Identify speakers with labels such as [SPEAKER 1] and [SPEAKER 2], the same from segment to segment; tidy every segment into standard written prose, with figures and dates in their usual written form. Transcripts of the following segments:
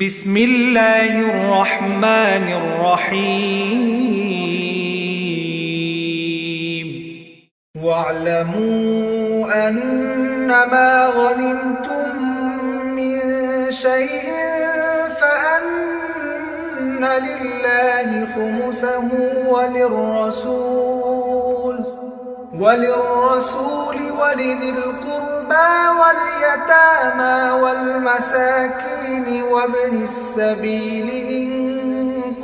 [SPEAKER 1] بسم الله الرحمن الرحيم واعلموا أنما غنمتم من شيء فأن لله خمسه وللرسول ولذي القربى واليتامى والمساكين وابن السبيل إن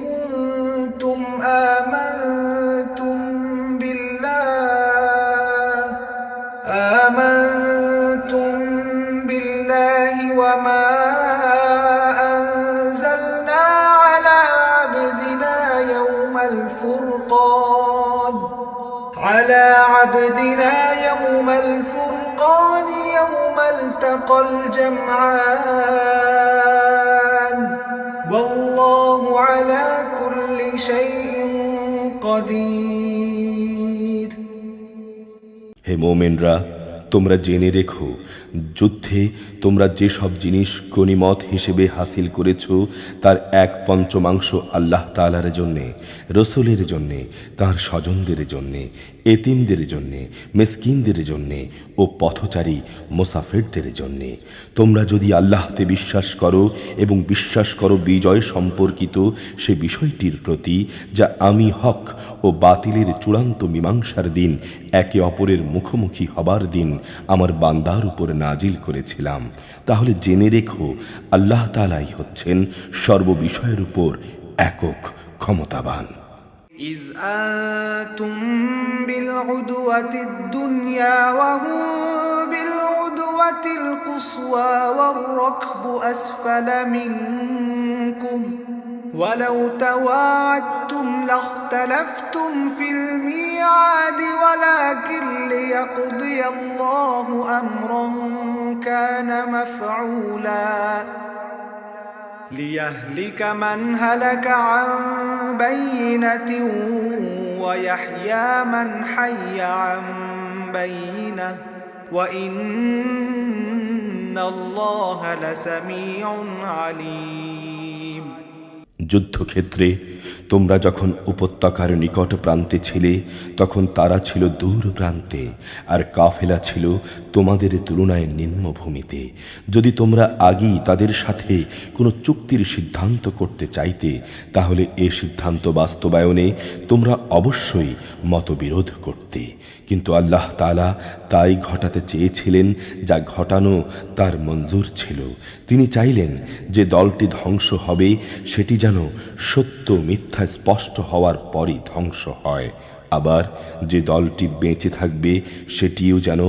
[SPEAKER 1] كنتم آمنتم بالله وما أنزلنا على عبدنا يوم الفرقان يوم التقى الجمعان والله على كل شيء قدير।
[SPEAKER 2] হে মোমেনরা, তোমরা জেনে রেখো, যুদ্ধে তোমরা যেসব জিনিস গনিমত হিসেবে হাসিল করেছ তার 1/5 আল্লাহ তাআলার জন্যে, রসুলের জন্যে, তাঁর স্বজনদের জন্যে, এতিমদের জন্যে, মিসকিনদের জন্যে ও পথচারী মুসাফিরদের জন্যে। তোমরা যদি আল্লাহতে বিশ্বাস করো এবং বিশ্বাস করো বিজয় সম্পর্কিত সে বিষয়টির প্রতি, যা আমি হক ও বাতিলের চূড়ান্ত মীমাংসার দিন, একে অপরের মুখোমুখি হবার দিন আমার বান্দার উপর নাজিল করেছিলাম, তাহলে জেনে রেখো আল্লাহ তাআলাই হচ্ছেন সর্ববিষয়ের উপর একক ক্ষমতাবান।
[SPEAKER 1] إذ أنتم بالعدوة الدنيا وهم بالعدوة القصوى والركب أسفل منكم ولو تواعدتم لاختلفتم في الميعاد ولكن ليقضي الله أمرا كان مفعولا ليهلك من هلك عن بينة ويحيى من حي عن بينة وإن الله لسميع عليم।
[SPEAKER 2] যুদ্ধক্ষেত্রে তোমরা যখন উপত্যকার নিকট প্রান্তে ছিলে তখন তারা ছিল দূর প্রান্তে, আর কাফেলা ছিল তোমাদের তুলনায় নিম্নভূমিতে। যদি তোমরা আগেই তাদের সাথে কোনো চুক্তির সিদ্ধান্ত করতে চাইতে, তাহলে এ সিদ্ধান্ত বাস্তবায়নে তোমরা অবশ্যই মতবিরোধ করতে, কিন্তু আল্লাহ তাআলা তাই ঘটাতে চেয়েছিলেন যা ঘটানো তার মঞ্জুর ছিল। তিনি চাইলেন যে দলটি ধ্বংস হবে সেটি যেন সত্য মিথ্যা স্পষ্ট হওয়ার পরই ধ্বংস হয়, আবার যে দলটি বেঁচে থাকবে সেটিও যেন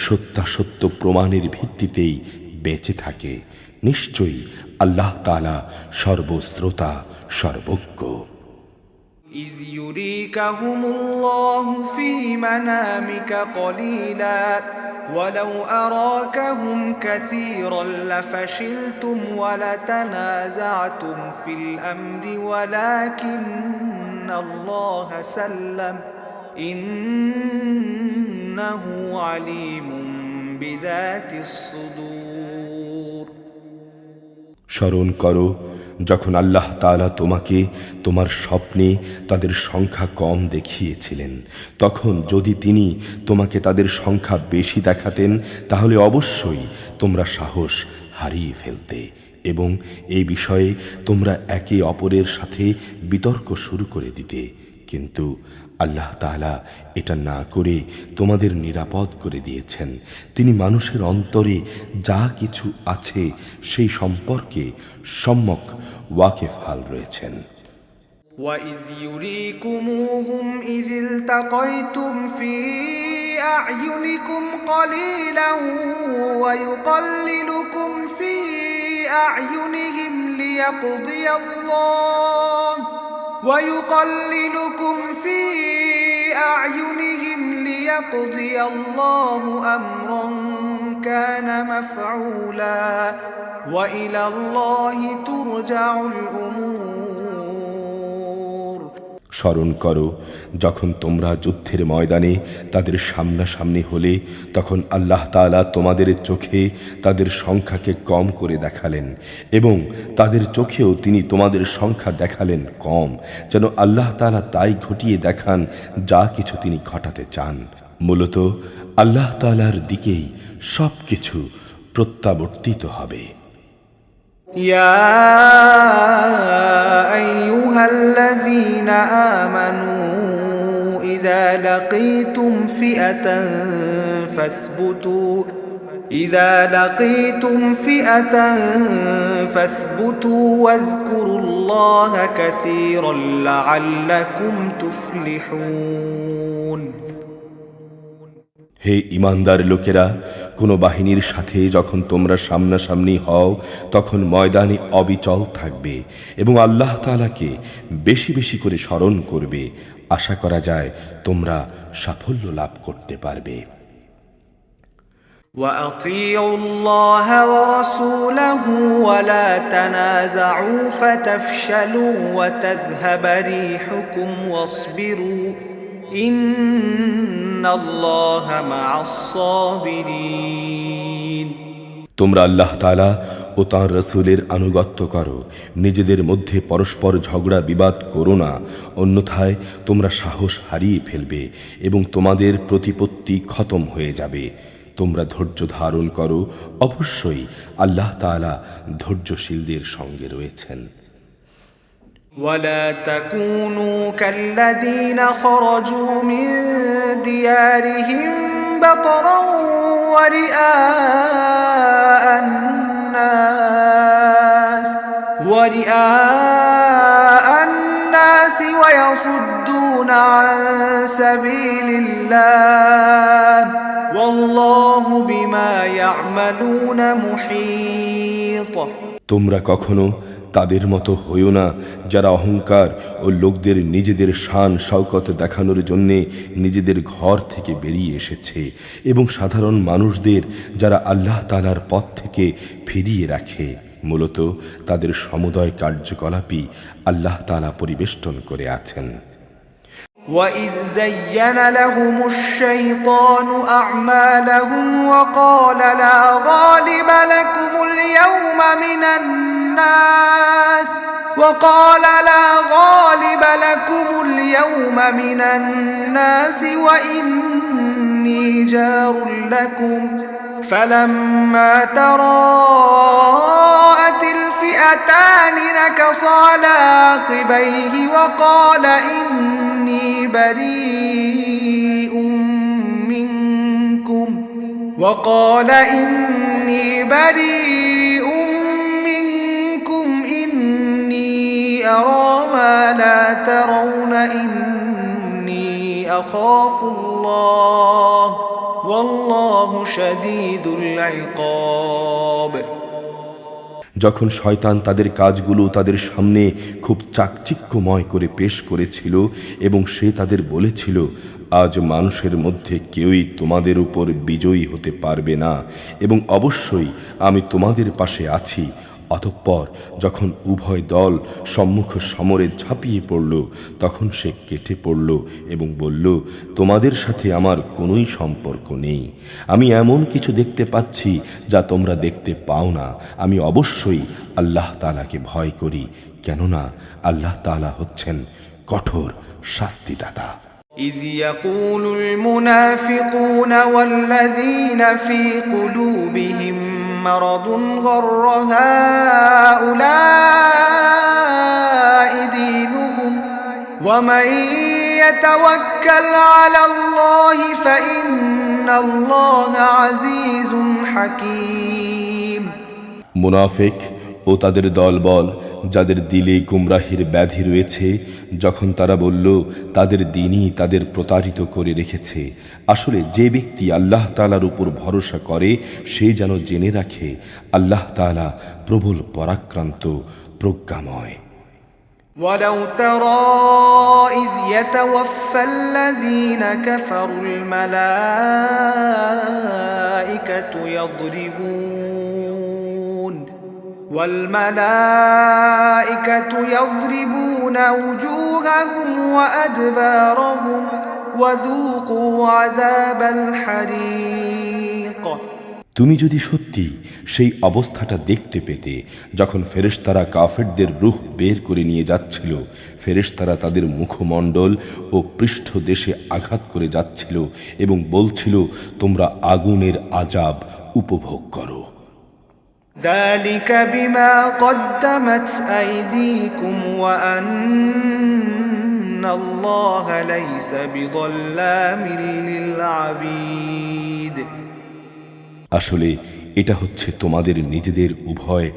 [SPEAKER 2] সত্যাসত্য প্রমাণের ভিত্তিতেই বেঁচে থাকে। নিশ্চয়ই আল্লাহ তাআলা সর্বশ্রোতা, সর্বজ্ঞ।
[SPEAKER 1] إذ يريكهم الله في منامك قليلا ولو أراكهم كثيرا لفشلتم ولتنازعتم في الأمر ولكن الله سلم إنه عليم بذات الصدور।
[SPEAKER 2] স্মরণ করো যখন আল্লাহ তাআলা তোমাকে তোমার স্বপ্নে তাদের সংখ্যা কম দেখিয়েছিলেন, তখন যদি তিনি তোমাকে তাদের সংখ্যা বেশি দেখাতেন তাহলে অবশ্যই তোমরা সাহস হারিয়ে ফেলতে এবং এই বিষয়ে তোমরা একে অপরের সাথে বিতর্ক শুরু করে দিতে, কিন্তু আল্লাহ তাআলা এটা না করে তোমাদের নিরাপদ করে দিয়েছেন। তিনি মানুষের অন্তরে যা কিছু আছে সেই সম্পর্কে সম্যক ওয়াকিফ হাল রয়েছেন।
[SPEAKER 1] وَإِذْ يُرِيكُمُوهُمْ إِذِ الْتَقَيْتُمْ فِي أَعْيُنِكُمْ قَلِيلًا وَيُقَلِّلُكُمْ فِي أَعْيُنِهِمْ لِيَقْضِيَ اللَّهُ أَمْرًا كَانَ مَفْعُولًا وَإِلَى اللَّهِ تُرْجَعُ الْأُمُورُ۔
[SPEAKER 2] স্মরণ করো যখন তোমরা যুদ্ধের ময়দানে তাদের সামনাসামনি হলে, তখন আল্লাহ তাআলা তোমাদের চোখে তাদের সংখ্যাকে কম করে দেখালেন এবং তাদের চোখেও তিনি তোমাদের সংখ্যা দেখালেন কম, যেন আল্লাহ তাআলা তাই ঘটিয়ে দেখান যা কিছু তিনি ঘটাতে চান। মূলত আল্লাহ তাআলার দিকেই সব কিছু প্রত্যাবর্তিত হবে।
[SPEAKER 1] يا أيها الذين آمنوا إذا لقيتم فئة فاثبتوا واذكروا الله كثيرا لعلكم تفلحون।
[SPEAKER 2] হে ঈমানদার লোকেরা, কোনো বাহিনীর সাথে যখন তোমরা সামনাসামনি হও তখন ময়দানে অবিচল থাকবে এবং আল্লাহ তাআলাকে বেশি বেশি করে স্মরণ করবে। আশা করা যায় তোমরা সাফল্য লাভ করতে পারবে।
[SPEAKER 1] وأطيعوا الله ورسوله ولا تنازعوا فتفشلوا وتذهب ريحكم واصبروا إن الله مع الصابرين।
[SPEAKER 2] তোমরা আল্লাহ তাআলা ও তাঁর রাসূলের আনুগত্য করো, নিজেদের মধ্যে পরস্পর ঝগড়া বিবাদ করো না, অন্যথায় তোমরা সাহস হারিয়ে ফেলবে এবং তোমাদের প্রতিপত্তি খতম হয়ে যাবে। তোমরা ধৈর্য ধারণ করো, অবশ্যই আল্লাহ তাআলা ধৈর্যশীলদের সঙ্গে রয়েছেন।
[SPEAKER 1] ولا تكونوا كالذين خرجوا من ديارهم بطرا ورئاء الناس ويصدون عن سبيل الله والله بما يعملون محيط।
[SPEAKER 2] তোমরা কখনো তাদের মতো হইও না যারা অহংকার ও লোকদের নিজেদের শান শওকত দেখানোর জন্যে নিজেদের ঘর থেকে বেরিয়ে এসেছে এবং সাধারণ মানুষদের যারা আল্লাহ তাআলার পথ থেকে ফিরিয়ে রাখে। মূলত তাদের সমুদয় কার্যকলাপই আল্লাহ তাআলা পরিবেষ্টন করে আছেন।
[SPEAKER 1] وَإِذْ زَيَّنَ لَهُمُ الشَّيْطَانُ أَعْمَالَهُمْ وَقَالَ لَا غَالِبَ لَكُمُ الْيَوْمَ مِنَ النَّاسِ وَإِنِّي جَارٌ لَكُمْ فَلَمَّا تَرَاءَتِ الْفِئَتَانِ نَكَصَ عَلَى عَقِبَيْهِ وَقَالَ إِنِّي بريء منكم إني أرى ما لا ترون إني أخاف الله والله شديد العقاب।
[SPEAKER 2] যখন শয়তান তাদের কাজগুলো তাদের সামনে খুব চাকচিক্যময় করে পেশ করেছিল এবং সে তাদের বলেছিল, আজ মানুষের মধ্যে কেউই তোমাদের উপর বিজয়ী হতে পারবে না এবং অবশ্যই আমি তোমাদের পাশে আছি। অতঃপর যখন উভয় দল সম্মুখ সমরে ঝাঁপিয়ে পড়ল তখন সে কেটে পড়ল এবং বলল, তোমাদের সাথে আমার কোনোই সম্পর্ক নেই। আমি এমন কিছু দেখতে পাচ্ছি যা তোমরা দেখতে পাও না। আমি অবশ্যই আল্লাহ তাআলাকে ভয় করি, কেননা আল্লাহ তাআলা হচ্ছেন কঠোর শাস্তিদাতা।
[SPEAKER 1] إذ يقول المنافقون والذين في قلوبهم مرض غر هؤلاء دينهم ومن يتوكل على الله فإن الله عزيز حكيم।
[SPEAKER 2] মুনাফিক ও তাদের দলবল যাদের দিলে গুমরাহির ব্যাধি রয়েছে, যখন তারা বলল তাদের দ্বীনই তাদের প্রতারিত করে রেখেছে, আসলে যে ব্যক্তি আল্লাহ তাআলার উপর ভরসা করে সে যেন জেনে রাখে আল্লাহ তাআলা প্রবল পরাক্রান্ত, প্রজ্ঞাময়।
[SPEAKER 1] ولو ترى إذ يتوفى الذين كفروا الملائكة والملائكة يضربون وجوههم وأدبارهم وذوقوا عذاب الحريق।
[SPEAKER 2] তুমি যদি সত্যি সেই অবস্থাটা দেখতে পেতে যখন ফেরেশতারা কাফেরদের রূহ বের করে নিয়ে যাচ্ছিল, ফেরেশতারা তাদের মুখমণ্ডল ও পৃষ্ঠদেশে আঘাত করে যাচ্ছিল এবং বলছিল, তোমরা আগুনের আযাব উপভোগ করো।
[SPEAKER 1] ذلك بما قدمت أيديكم وأن الله ليس بظلام للعبيد।
[SPEAKER 2] আসলে এটা হচ্ছে তোমাদের নিজেদের উভয়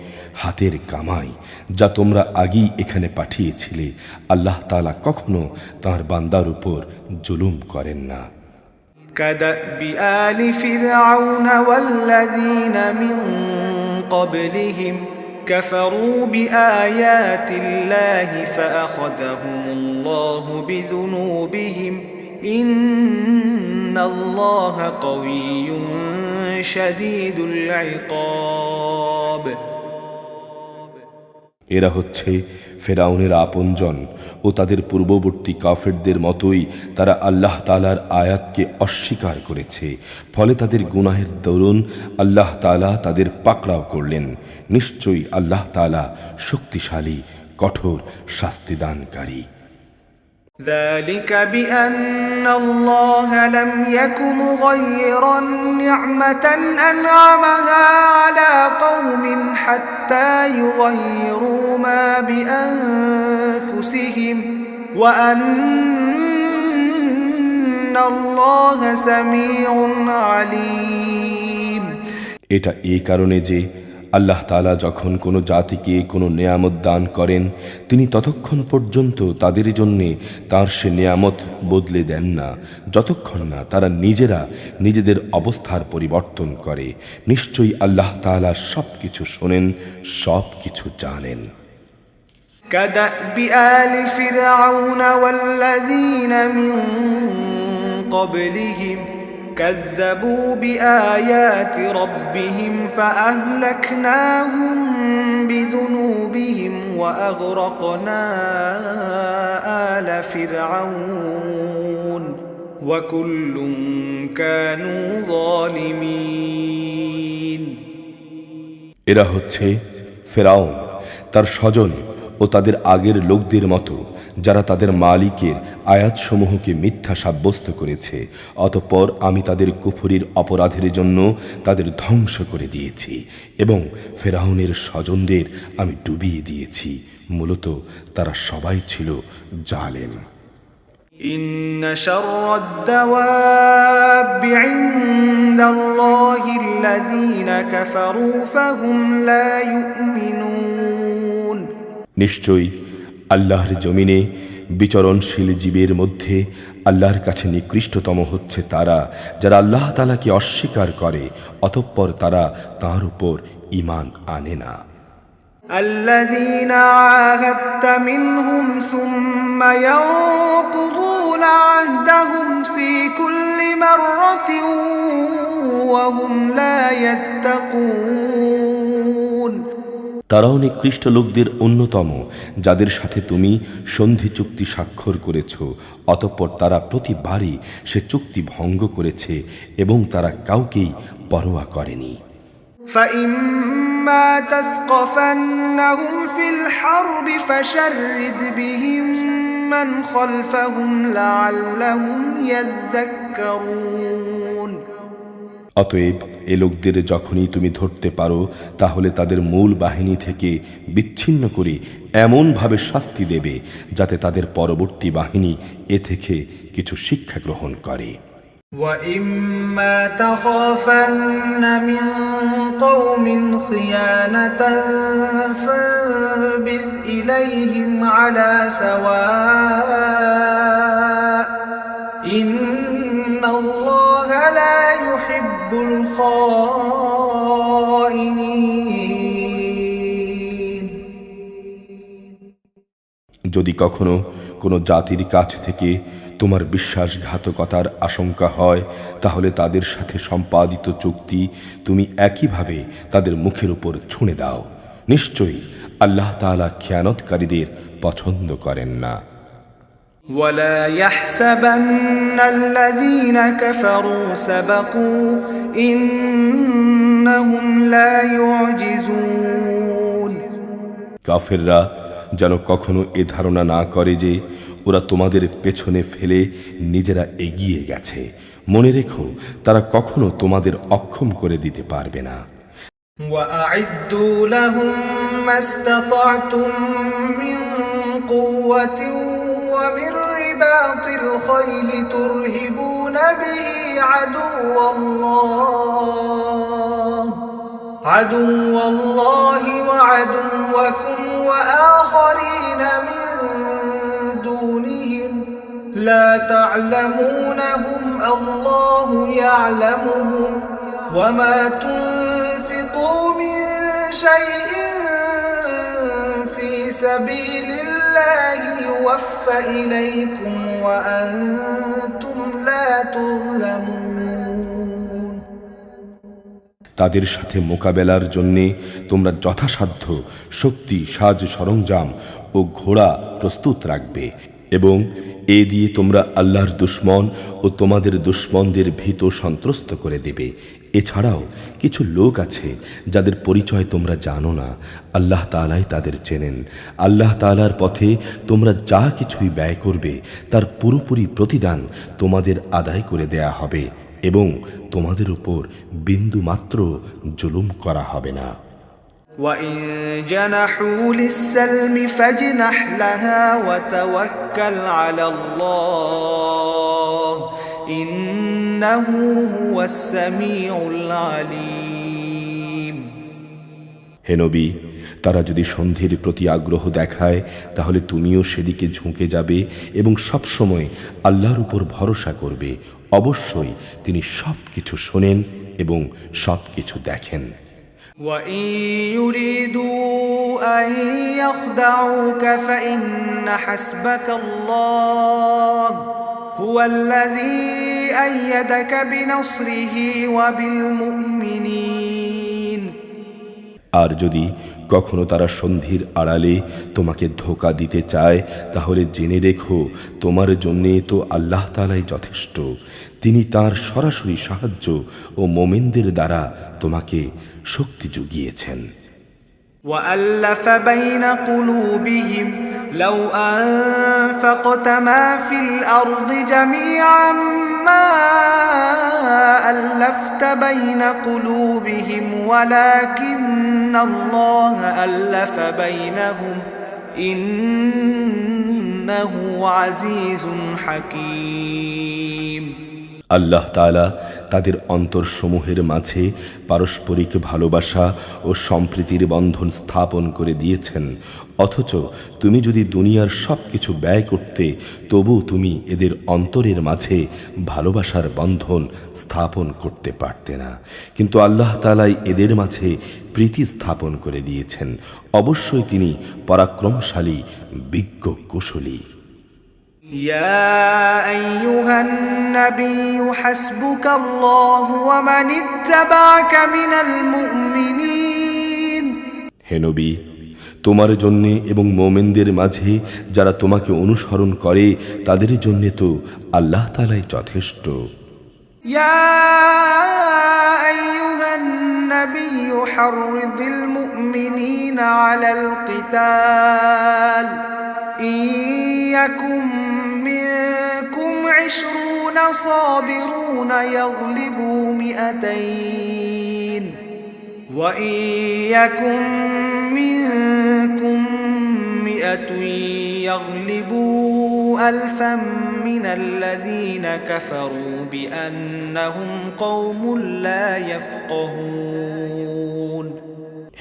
[SPEAKER 2] হাতের কামাই, যা তোমরা আগেই এখানে পাঠিয়েছিলে। আল্লাহ তাআলা কখনো তাঁর বান্দার উপর জুলুম করেন না।
[SPEAKER 1] كدأب آل فرعون والذين من قبلهم كفروا بآيات الله فأخذهم الله بذنوبهم إن الله قوي شديد العقاب।
[SPEAKER 2] এরা হচ্ছে ফেরাউনের আপনজন ও তাদের পূর্ববর্তী কাফেরদের মতোই তারা আল্লাহ তাআলার আয়াতকে অস্বীকার করেছে। ফলে তাদের গুনাহের দরুন আল্লাহ তাআলা তাদের পাকড়াও করলেন। নিশ্চয়ই আল্লাহ তাআলা শক্তিশালী, কঠোর শাস্তিদানকারী।
[SPEAKER 1] ذلك بأن الله لم يك مغيرا نعمة أنعمها على قوم حتى يغيروا ما بأنفسهم وأن الله سميع عليم।
[SPEAKER 2] এটা এই কারণে যে আল্লাহ তাআলা যখন কোনো জাতিকে কোনো নেয়ামত দান করেন, তিনি ততক্ষণ পর্যন্ত তাদের জন্যে তার সে নেয়ামত বদলে দেন না যতক্ষণ না তারা নিজেরা নিজেদের অবস্থার পরিবর্তন করে। নিশ্চয়ই আল্লাহ তাআলা সব কিছু শোনেন, সব কিছু জানেন।
[SPEAKER 1] كدأب آل فرعون والذين من قبلهم كذبوا بآيات ربهم فأهلكناهم بذنوبهم وأغرقنا آل فرعون وكل كانوا ظالمين।
[SPEAKER 2] এরা হচ্ছে ফেরাউন, তার স্বজন ও তাদের আগের লোকদের মতো, যারা তাদের মালিকের আয়াতসমূহকে মিথ্যা সাব্যস্ত করেছে। অতঃপর আমি তাদের কুফরির অপরাধের জন্য তাদের ধ্বংস করে দিয়েছি এবং ফেরাউনের স্বজনদের আমি ডুবিয়ে দিয়েছি। মূলত তারা সবাই ছিল জালেম।
[SPEAKER 1] إن شر الدواب عند الله الذين كفروا فهم لا يؤمنون।
[SPEAKER 2] নিশ্চয়ই আল্লাহর জমিনে বিচরণশীল জীবের মধ্যে আল্লাহর কাছে নিকৃষ্টতম হচ্ছে তারা, যারা আল্লাহ তাআলাকে অস্বীকার করে অতঃপর তারা তাঁর উপর ঈমান আনে না।
[SPEAKER 1] الذين عاهدت منهم ثم ينقضون عهدهم في كل مرة وهم لا يتقون।
[SPEAKER 2] তারাও নিকৃষ্ট লোকদের অন্যতম, যাদের সাথে তুমি সন্ধি চুক্তি স্বাক্ষর করেছ অতঃপর তারা প্রতিবারই সে চুক্তি ভঙ্গ করেছে এবং তারা কাউকেই পরোয়া করেনি।
[SPEAKER 1] فإما تثقفنهم في الحرب فشرد بهم من خلفهم لعلهم يذكرون।
[SPEAKER 2] অতএব এ লোকদের যখনই তুমি ধরতে পারো তাহলে তাদের মূল বাহিনী থেকে বিচ্ছিন্ন করে এমনভাবে শাস্তি দেবে যাতে তাদের পরবর্তী বাহিনী এ থেকে কিছু শিক্ষা গ্রহণ করে।
[SPEAKER 1] وَإِمَّا تَخَافَنَّ مِنْ قَوْمٍ خِيَانَةً فَانبِذْ إِلَيْهِمْ عَلَى سَوَاءٍ إِنَّ اللَّهَ لَا يُحِبُّ الْخَائِنِينَ।
[SPEAKER 2] যদি কখনো কোনো জাতির কাছ থেকে তোমার বিশ্বাসঘাতকতার আশঙ্কা হয় তাহলে তাদের সাথে সম্পাদিত চুক্তি তুমি একইভাবে তাদের মুখের উপর ছুঁড়ে দাও। নিশ্চয়ই আল্লাহ তাআলা খেয়ানতকারীদের পছন্দ করেন না।
[SPEAKER 1] ولا يحسبن الذين كفروا سبقوا إنهم لا يعجزون।
[SPEAKER 2] কাফেররা যেন কখনো এ ধারণা না করে যে ওরা তোমাদের পেছনে ফেলে নিজেরা এগিয়ে গেছে। মনে রেখো, তারা কখনো তোমাদের অক্ষম করে দিতে পারবে না।
[SPEAKER 1] وأعدوا لهم ما استطعتم من قوة ومن رباط الخيل ترهبون به عدو الله وعدوكم وآخرين من دونهم لا تعلمونهم الله يعلمهم وما تنفقوا من شيء في سبيل الله يوفى إليكم وأنتم لا تظلمون।
[SPEAKER 2] তাদের সাথে মোকাবেলার জন্যে তোমরা যথাসাধ্য শক্তি, সাজ সরঞ্জাম ও ঘোড়া প্রস্তুত রাখবে এবং এ দিয়ে তোমরা আল্লাহর দুশমন ও তোমাদের দুশমনদের ভীত সন্ত্রস্ত করে দেবে। এছাড়াও কিছু লোক আছে যাদের পরিচয় তোমরা জানো না, আল্লাহ তাআলাই তাদের চেনেন। আল্লাহ তাআলার পথে তোমরা যা কিছুই ব্যয় করবে তার পুরোপুরি প্রতিদান তোমাদের আদায় করে দেয়া হবে এবং তোমাদের উপর বিন্দু মাত্র জুলুম করা হবে না।
[SPEAKER 1] وَإِن جَنَحُوا لِلسَّلْمِ فَاجْنَحْ لَهَا وَتَوَكَّلْ عَلَى اللَّهِ إِنَّهُ هُوَ السَّمِيعُ الْعَلِيمُ।
[SPEAKER 2] হে নবী, তারা যদি সন্ধির প্রতি আগ্রহ দেখায় তাহলে তুমিও সেদিকে ঝুঁকে যাবে এবং সব সময় আল্লাহর উপর ভরসা করবে। অবশ্যই তিনি সব কিছু শোনেন এবং সব কিছু দেখেন।
[SPEAKER 1] وَإِن يُرِيدُوا أَن يَخْدَعُوكَ فَإِنَّ حَسْبَكَ اللَّهُ هُوَ الَّذِي أَيَّدَكَ بِنَصْرِهِ وَبِالْمُؤْمِنِينَ।
[SPEAKER 2] আর যদি কখনো তারা সন্ধির আড়ালে তোমাকে ধোঁকা দিতে চায় তাহলে জেনে রেখো, তোমার জন্যে তো আল্লাহ তাআলাই যথেষ্ট। তিনি তার সরাসরি সাহায্য ও মোমিনদের দ্বারা তোমাকে শক্তি জুগিয়েছেন।
[SPEAKER 1] وَأَلَّفَ بَيْنَ قُلُوبِهِمْ لَوْ أَنفَقْتَ مَا فِي الْأَرْضِ جَمِيعًا مَا أَلَّفْتَ بَيْنَ قُلُوبِهِمْ وَلَكِنَّ اللَّهَ أَلَّفَ بَيْنَهُمْ إِنَّهُ عَزِيزٌ حَكِيمٌ।
[SPEAKER 2] আল্লাহ তাআলা তাদের অন্তরসমূহের মাঝে পারস্পরিক ভালোবাসা ও সম্প্রীতির বন্ধন স্থাপন করে দিয়েছেন। অথচ তুমি যদি দুনিয়ার সব কিছু ব্যয় করতে তবু তুমি এদের অন্তরের মাঝে ভালোবাসার বন্ধন স্থাপন করতে পারতে না। কিন্তু আল্লাহ তাআলাই এদের মাঝে প্রীতি স্থাপন করে দিয়েছেন। অবশ্যই তিনি পরাক্রমশালী, বিজ্ঞ, কুশলী।
[SPEAKER 1] يا أيها النبي حسبك الله ومن اتبعك من المؤمنين।
[SPEAKER 2] হে নবী, তোমার জন্যে এবং মোমেনদের মাঝে যারা তোমাকে অনুসরণ করে তাদের জন্যে তো আল্লাহ তাআলাই যথেষ্ট।
[SPEAKER 1] يا أيها النبي حرض المؤمنين على القتال إن يكن منكم 20 صابرون يغلبوا 200 وإن يكن منكم 100 يغلبوا 1000 من الذين كفروا بأنهم قوم لا يفقهون।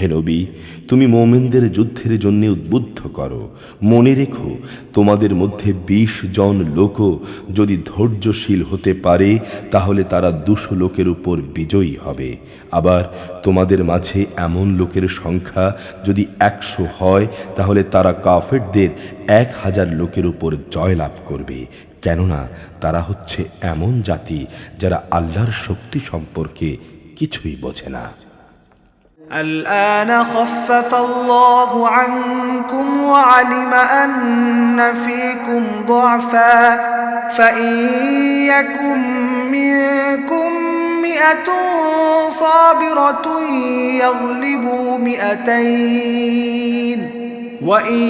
[SPEAKER 2] হে নবী, তুমি মোমেনদের যুদ্ধের জন্য উদ্বুদ্ধ করো। মনে রেখো, তোমাদের মধ্যে 20 জন লোকও যদি ধৈর্যশীল হতে পারে তাহলে তারা 200 লোকের উপর বিজয়ী হবে। আবার তোমাদের মাঝে এমন লোকের সংখ্যা যদি 100 হয় তাহলে তারা কাফেরদের 1000 লোকের উপর জয়লাভ করবে। কেননা তারা হচ্ছে এমন জাতি যারা আল্লাহর শক্তি সম্পর্কে কিছুই বোঝে না।
[SPEAKER 1] الآن خفف الله عنكم وعلم أن فيكم ضعفا فإن يكن منكم 100 صابرة يغلبوا 200 وإن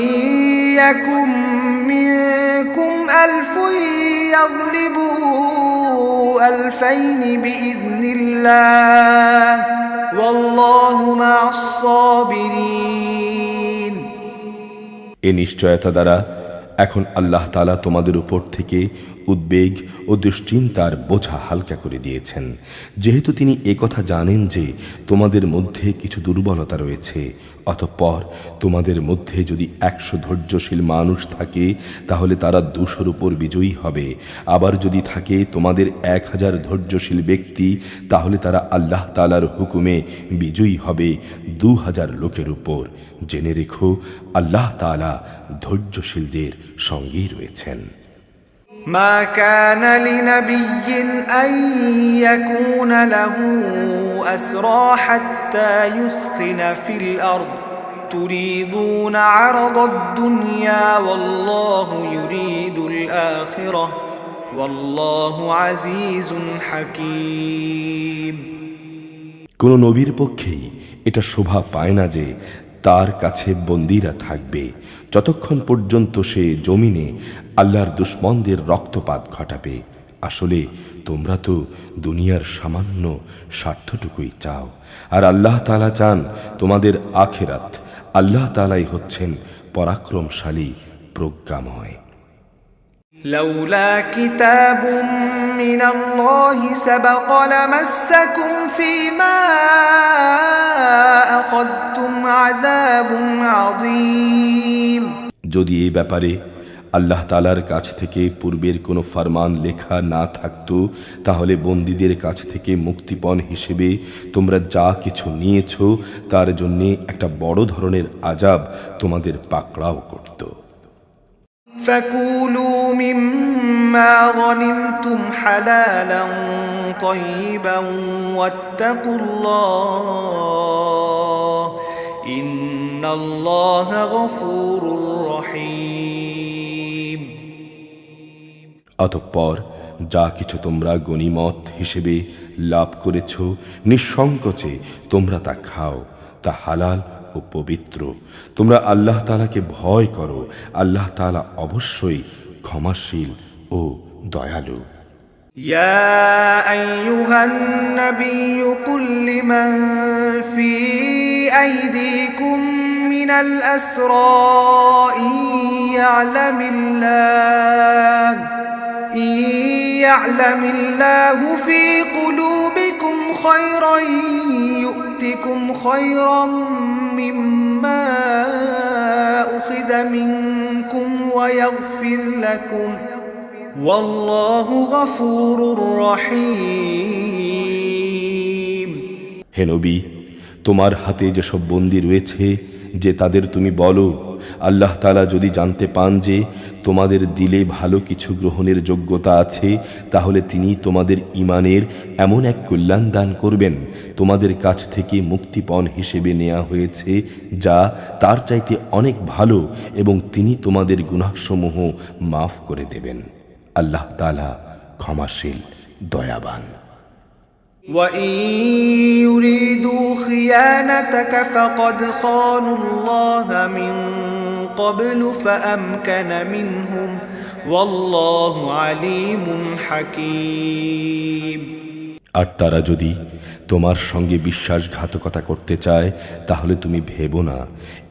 [SPEAKER 1] يكن منكم 1000 يغلبوا 2000 بإذن الله والله مع الصابرين
[SPEAKER 2] এ নিশ্চয়তা দ্বারা এখন আল্লাহ তাআলা তোমাদের উপর থেকে উদ্বেগ ও দুশ্চিন্তার বোঝা হালকা করে দিয়েছেন, যেহেতু তিনি একথা জানেন যে তোমাদের মধ্যে কিছু দুর্বলতা রয়েছে। অতঃপর তোমাদের মধ্যে যদি 100 ধৈর্যশীল মানুষ থাকে তাহলে তারা 200-র উপর বিজয়ী হবে। আবার যদি থাকে তোমাদের 1000 ধৈর্যশীল ব্যক্তি তাহলে তারা আল্লাহ তাআলার হুকুমে বিজয়ী হবে 2000 লোকের উপর। জেনে রেখো আল্লাহ তাআলা ধৈর্যশীলদের সঙ্গেই রয়েছেন।
[SPEAKER 1] ما كان لنبي أن يكون له أسرى حتى يثخن في الأرض تريدون عرض الدنيا والله يريد الآخرة والله عزيز حكيم
[SPEAKER 2] কোন নবীর পক্ষেই এটা শোভা পায় না যে তার কাছে বন্দীরা থাকবে যতক্ষণ পর্যন্ত সে জমিনে আল্লাহর দুশমনদের রক্তপাত ঘটাবে। আসলে তোমরা তো দুনিয়ার সামান্য স্বার্থটুকুই চাও, আর আল্লাহ তাআলা চান তোমাদের আখিরাত। আল্লাহ তাআলাই হচ্ছেন পরাক্রমশালী, প্রজ্ঞাময়।
[SPEAKER 1] لولا كتاب من الله سبق لمسكم فيما أخذتم عذاب عظيم
[SPEAKER 2] যদি এই ব্যাপারে আল্লাহ তাআলার কাছ থেকে পূর্বের কোনো ফরমান লেখা না থাকতো তাহলে বন্দীদের কাছ থেকে মুক্তিপণ হিসেবে তোমরা যা কিছু নিয়েছো তার জন্য একটা বড় ধরনের আযাব তোমাদের পাকড়াও করত।
[SPEAKER 1] فكولوا مما غنمتم حلالا طيبا واتقوا الله إن الله غفور رحيم
[SPEAKER 2] অতঃপর যা কিছু তোমরা গনিমত হিসেবে লাভ করেছ নিঃসংকোচে তোমরা তা খাও, তা হালাল ও পবিত্র। তোমরা আল্লাহ তাআলাকে ভয় করো, আল্লাহ তাআলা অবশ্যই ক্ষমাশীল ও দয়ালু।
[SPEAKER 1] يا أيها النبي قل لمن في أيديكم من الأسرى إن يعلم الله في قلوبكم خيرا يؤتكم خيرا مما أخذ منكم ويغفر لكم والله غفور رحيم
[SPEAKER 2] হে নবী, তোমার হাতে যেসব বন্দী রয়েছে যে তাদের তুমি বলো, আল্লাহ তাআলা যদি জানতে পান যে তোমাদের দিলে ভালো কিছু গ্রহণের যোগ্যতা আছে তাহলে তিনি তোমাদের ঈমানের এমন এক কল্যাণ দান করবেন তোমাদের কাছ থেকে মুক্তিপণ হিসেবে নেওয়া হয়েছে যা তার চাইতে অনেক ভালো, এবং তিনি তোমাদের গুনাহসমূহ মাফ করে দেবেন। আল্লাহ তাআলা ক্ষমাশীল, দয়াবান।
[SPEAKER 1] وَإِن يُرِيدُوا خِيَانَتَكَ فَقَدْ خَانُوا اللَّهَ مِن قَبْلُ فَأَمْكَنَ مِنْهُمْ وَاللَّهُ عَلِيمٌ حَكِيمٌ
[SPEAKER 2] আর তারা যদি তোমার সঙ্গে বিশ্বাসঘাতকতা করতে চায় তাহলে তুমি ভেবো না,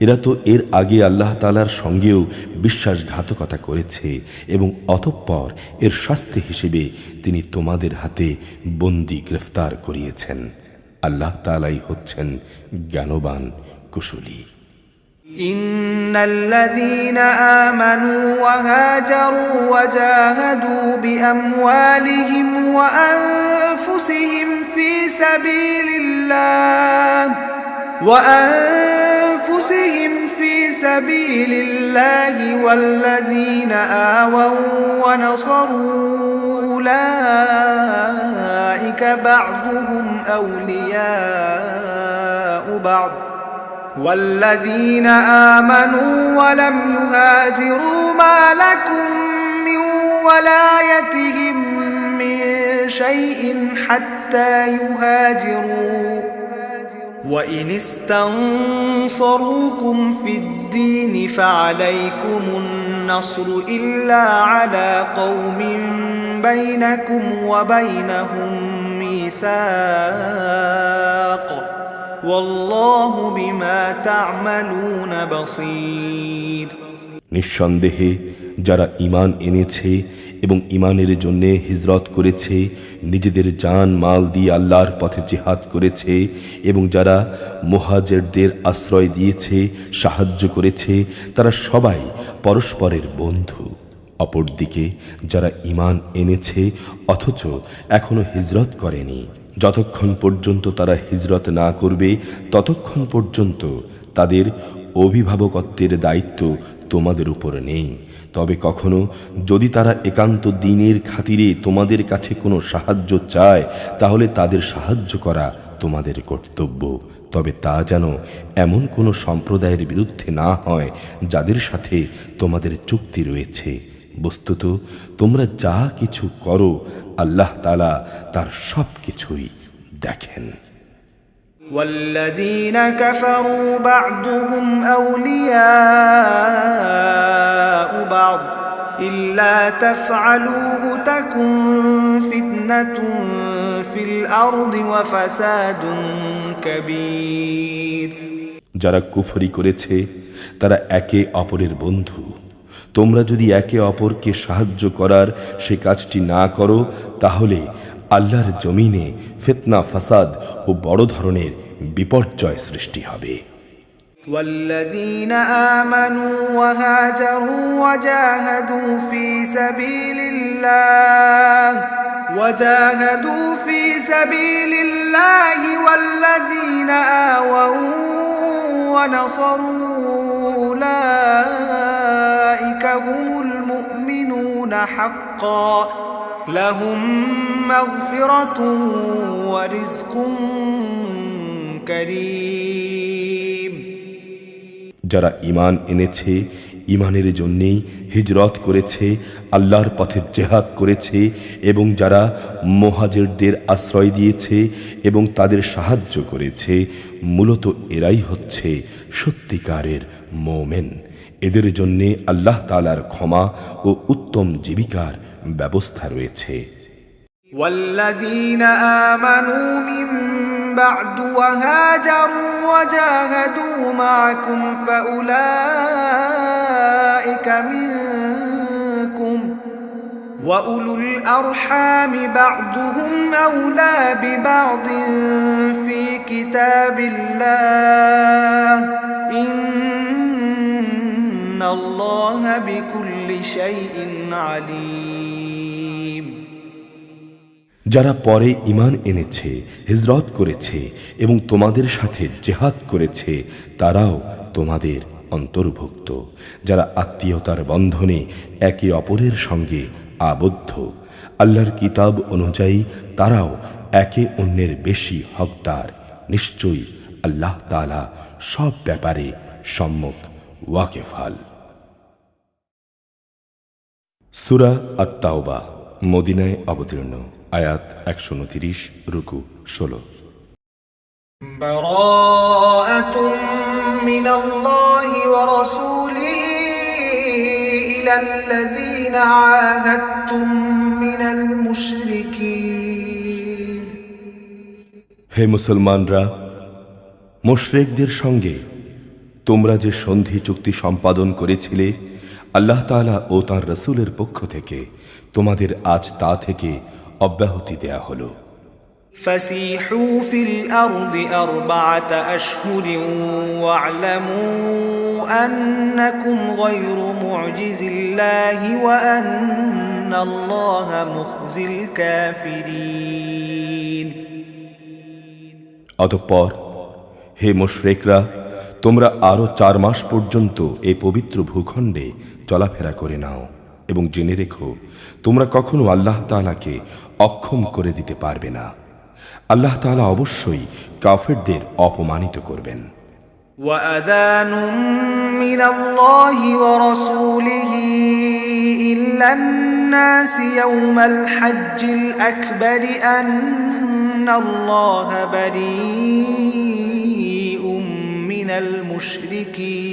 [SPEAKER 2] এরা তো এর আগে আল্লাহ তাআলার সঙ্গেও বিশ্বাসঘাতকতা করেছে, এবং অতঃপর এর শাস্তি হিসেবে তিনি তোমাদের হাতে বন্দী গ্রেফতার করিয়েছেন। আল্লাহ তাআলাই হচ্ছেন জ্ঞানবান, কুশলী।
[SPEAKER 1] إن الذين آمنوا وهاجروا وجاهدوا بأموالهم وأنفسهم في سبيل الله والذين آووا ونصروا أولئك بعضهم أولياء بعض والذين آمنوا ولم يهاجروا ما لكم من ولايتهم من شيء حتى يهاجروا وإن استنصروكم في الدين فعليكم النصر إلا على قوم بينكم وبينهم ميثاق والله بما تعملون بصير
[SPEAKER 2] নিঃসন্দেহে যারা ঈমান এনেছে এবং ঈমানের জন্য হিজরত করেছে, নিজেদের জান মাল দিয়ে আল্লাহর পথে জিহাদ করেছে এবং যারা মুহাজিরদের আশ্রয় দিয়েছে, সাহায্য করেছে, তারা সবাই পরস্পরের বন্ধু। অপরদিকে যারা ঈমান এনেছে অথচ এখনো হিজরত করেনি, যতক্ষণ পর্যন্ত তারা হিজরত না করবে ততক্ষণ পর্যন্ত তাদের অভিভাবকত্বের দায়িত্ব তোমাদের উপর নেই। তবে কখনো যদি তারা একান্ত দ্বীনের খাতিরে তোমাদের কাছে কোনো সাহায্য চায় তাহলে তাদের সাহায্য করা তোমাদের কর্তব্য। তবে তা যেন এমন কোনো সম্প্রদায়ের বিরুদ্ধে না হয় যাদের সাথে তোমাদের চুক্তি রয়েছে। বস্তুত তোমরা যা কিছু করো আল্লাহ তাআলা তার সব কিছুই দেখেন।
[SPEAKER 1] والذين كفروا بعضهم أولياء بعض إلا تفعلوه تكن فتنة في الأرض وفساد كبير
[SPEAKER 2] যারা কুফরি করেছে তারা একে অপরের বন্ধু। তোমরা যদি একে অপরকে সাহায্য করার সে কাজটি না করো তাহলে আল্লাহর জমিনে ফিতনা, ফাসাদ ও বড় ধরনের বিপর্যয় সৃষ্টি হবে।
[SPEAKER 1] والذين آمنوا وهاجروا وجاهدوا في سبيل الله والذين آووا ونصروا أولئك هم المؤمنون حقا لهم مغفرة ورزق كريم
[SPEAKER 2] যারা ঈমান এনেছে, ঈমানের জন্যেই হিজরত করেছে, আল্লাহর পথে জিহাদ করেছে এবং যারা মুহাজিরদের আশ্রয় দিয়েছে এবং তাদের সাহায্য করেছে, মূলত এরাই হচ্ছে সত্যিকারের মুমিন। এদের জন্যে আল্লাহ তাআলার ক্ষমা ও উত্তম জীবিকার ব্যবস্থা রয়েছে।
[SPEAKER 1] والذين آمنوا من بعد وهاجروا وجاهدوا معكم فأولئك منكم وأولو الأرحام بعضهم أولى ببعض في كتاب الله إن الله بكل شيء عليم
[SPEAKER 2] যারা পরে ঈমান এনেছে, হিজরত করেছে এবং তোমাদের সাথে জিহাদ করেছে তারাও তোমাদের অন্তর্ভুক্ত। যারা আত্মীয়তার বন্ধনে একে অপরের সঙ্গে আবদ্ধ, আল্লাহর কিতাব অনুযায়ী তারাও একে অন্যের বেশি হকদার। নিশ্চয়ই আল্লাহ তাআলা সব ব্যাপারে সম্যক ওয়াকিফাল। সূরা আত-তাওবা মদিনায় অবতীর্ণ, আয়াত 129, রুকু 16।
[SPEAKER 1] বারাআতুম মিনাল্লাহি ওয়া রাসূলিহি ইলাল্লাযীনা আহাদতুম মিনাল মুশরিকিন।
[SPEAKER 2] হে মুসলমানরা, মুশরিকদের সঙ্গে তোমরা যে সন্ধি চুক্তি সম্পাদন করেছিলে আল্লাহ তাআলা ও তাঁর রাসূলের পক্ষ থেকে তোমাদের আজ তা থেকে অব্যাহতি দেয়া হলো।
[SPEAKER 1] فسيحوا في الأرض 4 أشهر واعلموا أنكم غير معجز الله وأن الله مخزي الكافرين।
[SPEAKER 2] অতঃপর হে মুশরিকরা, তোমরা আরো 4 মাস পর্যন্ত এই পবিত্র ভূখণ্ডে চলাফেরা করে নাও এবং জেনে রেখো তোমরা কখনো আল্লাহ তাআলাকে অক্ষম করে দিতে পারবে না। আল্লাহ তাআলা অবশ্যই কাফেরদের অপমানিত করবেন।
[SPEAKER 1] وأذان من الله ورسوله إلى الناس يوم الحج الأكبر أن الله بريء من المشركين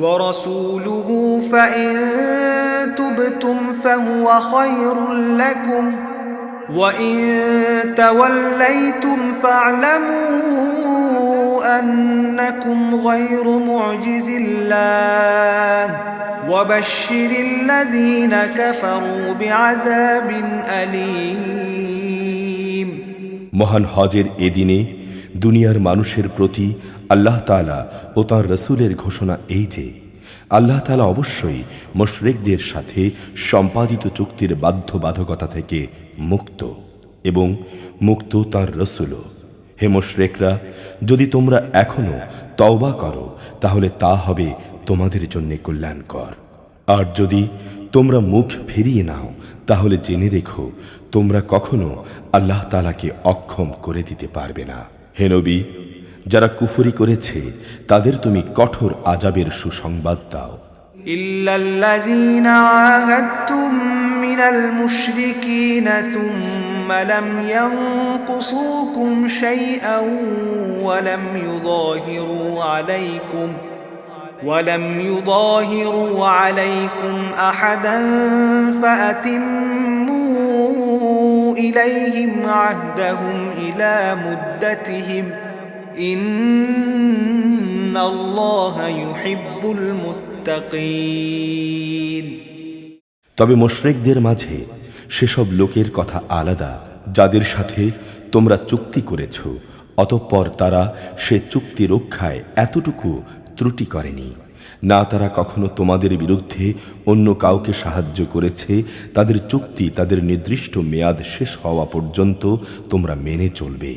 [SPEAKER 1] ورسوله فإن تبتم فهو خير لكم وإن توليتم فاعلموا أنكم غير معجز الله وبشر الذين كفروا بعذاب أليم।
[SPEAKER 2] মহান হজের এদিনে দুনিয়ার মানুষের প্রতি আল্লাহ তাআলা ও তাঁর রাসূলের ঘোষণা এই যে আল্লাহ তাআলা অবশ্যই মুশরিকদের সাথে সম্পাদিত চুক্তির বাধ্যবাধকতা থেকে মুক্ত এবং মুক্ত তাঁর রাসূলও। হে মুশরিকরা, যদি তোমরা এখনো তওবা করো তাহলে তা হবে তোমাদের জন্য কল্যাণকর, আর যদি তোমরা মুখ ফিরিয়ে নাও তাহলে জেনে রেখো তোমরা কখনো আল্লাহ তাআলাকে অক্ষম করে দিতে পারবে না। হে নবী, যারা কুফরি করেছে তাদের তুমি কঠোর আযাবের সুসংবাদ দাও।
[SPEAKER 1] ইল্লাল্লাযীনা আহাদতুম মিনাল মুশরিকিনা সুম্মা লাম ইয়ানকুসুকুম শাইআন ওয়া লাম ইউযাহিরু আলাইকুম আহাদান ফাআতিম্মু ইলাইহিম আহদাহুম ইলা মুদ্দাতিহিম ইন্নাল্লাহা ইউহিব্বুল মুত্তাকিন।
[SPEAKER 2] তবে মুশরিকদের মাঝে সেসব লোকের কথা আলাদা যাদের সাথে তোমরা চুক্তি করেছ, অতঃপর তারা সে চুক্তি রক্ষায় এতটুকু ত্রুটি করেনি। না তারা কখনো তোমাদের বিরুদ্ধে অন্য কাউকে সাহায্য করেছে। তাদের চুক্তি তাদের নির্দিষ্ট মেয়াদ শেষ হওয়া পর্যন্ত তোমরা মেনে চলবে।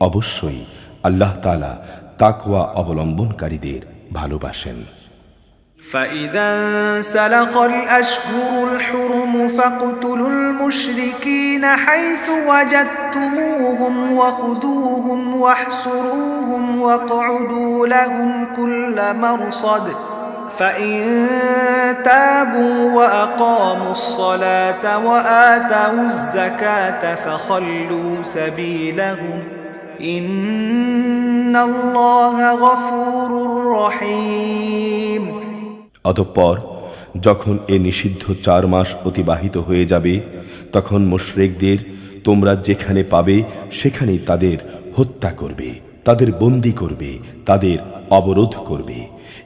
[SPEAKER 2] অবশ্যই আল্লাহ তাআলা তাকওয়া অবলম্বনকারীদের ভালোবাসেন।
[SPEAKER 1] فإذا انسلخ الأشهر الحرم فاقتلوا المشركين حيث وجدتموهم وخذوهم واحصروهم واقعدوا لهم كل مرصد فإن تابوا وأقاموا الصلاة وآتوا الزكاة فخلوا سبيلهم إن الله غفور رحيم।
[SPEAKER 2] অতঃপর যখন এ নিষিদ্ধ 4 মাস অতিবাহিত হয়ে যাবে তখন মুশরিকদের তোমরা যেখানে পাবে সেখানেই তাদের হত্যা করবে, তাদের বন্দী করবে, তাদের অবরোধ করবে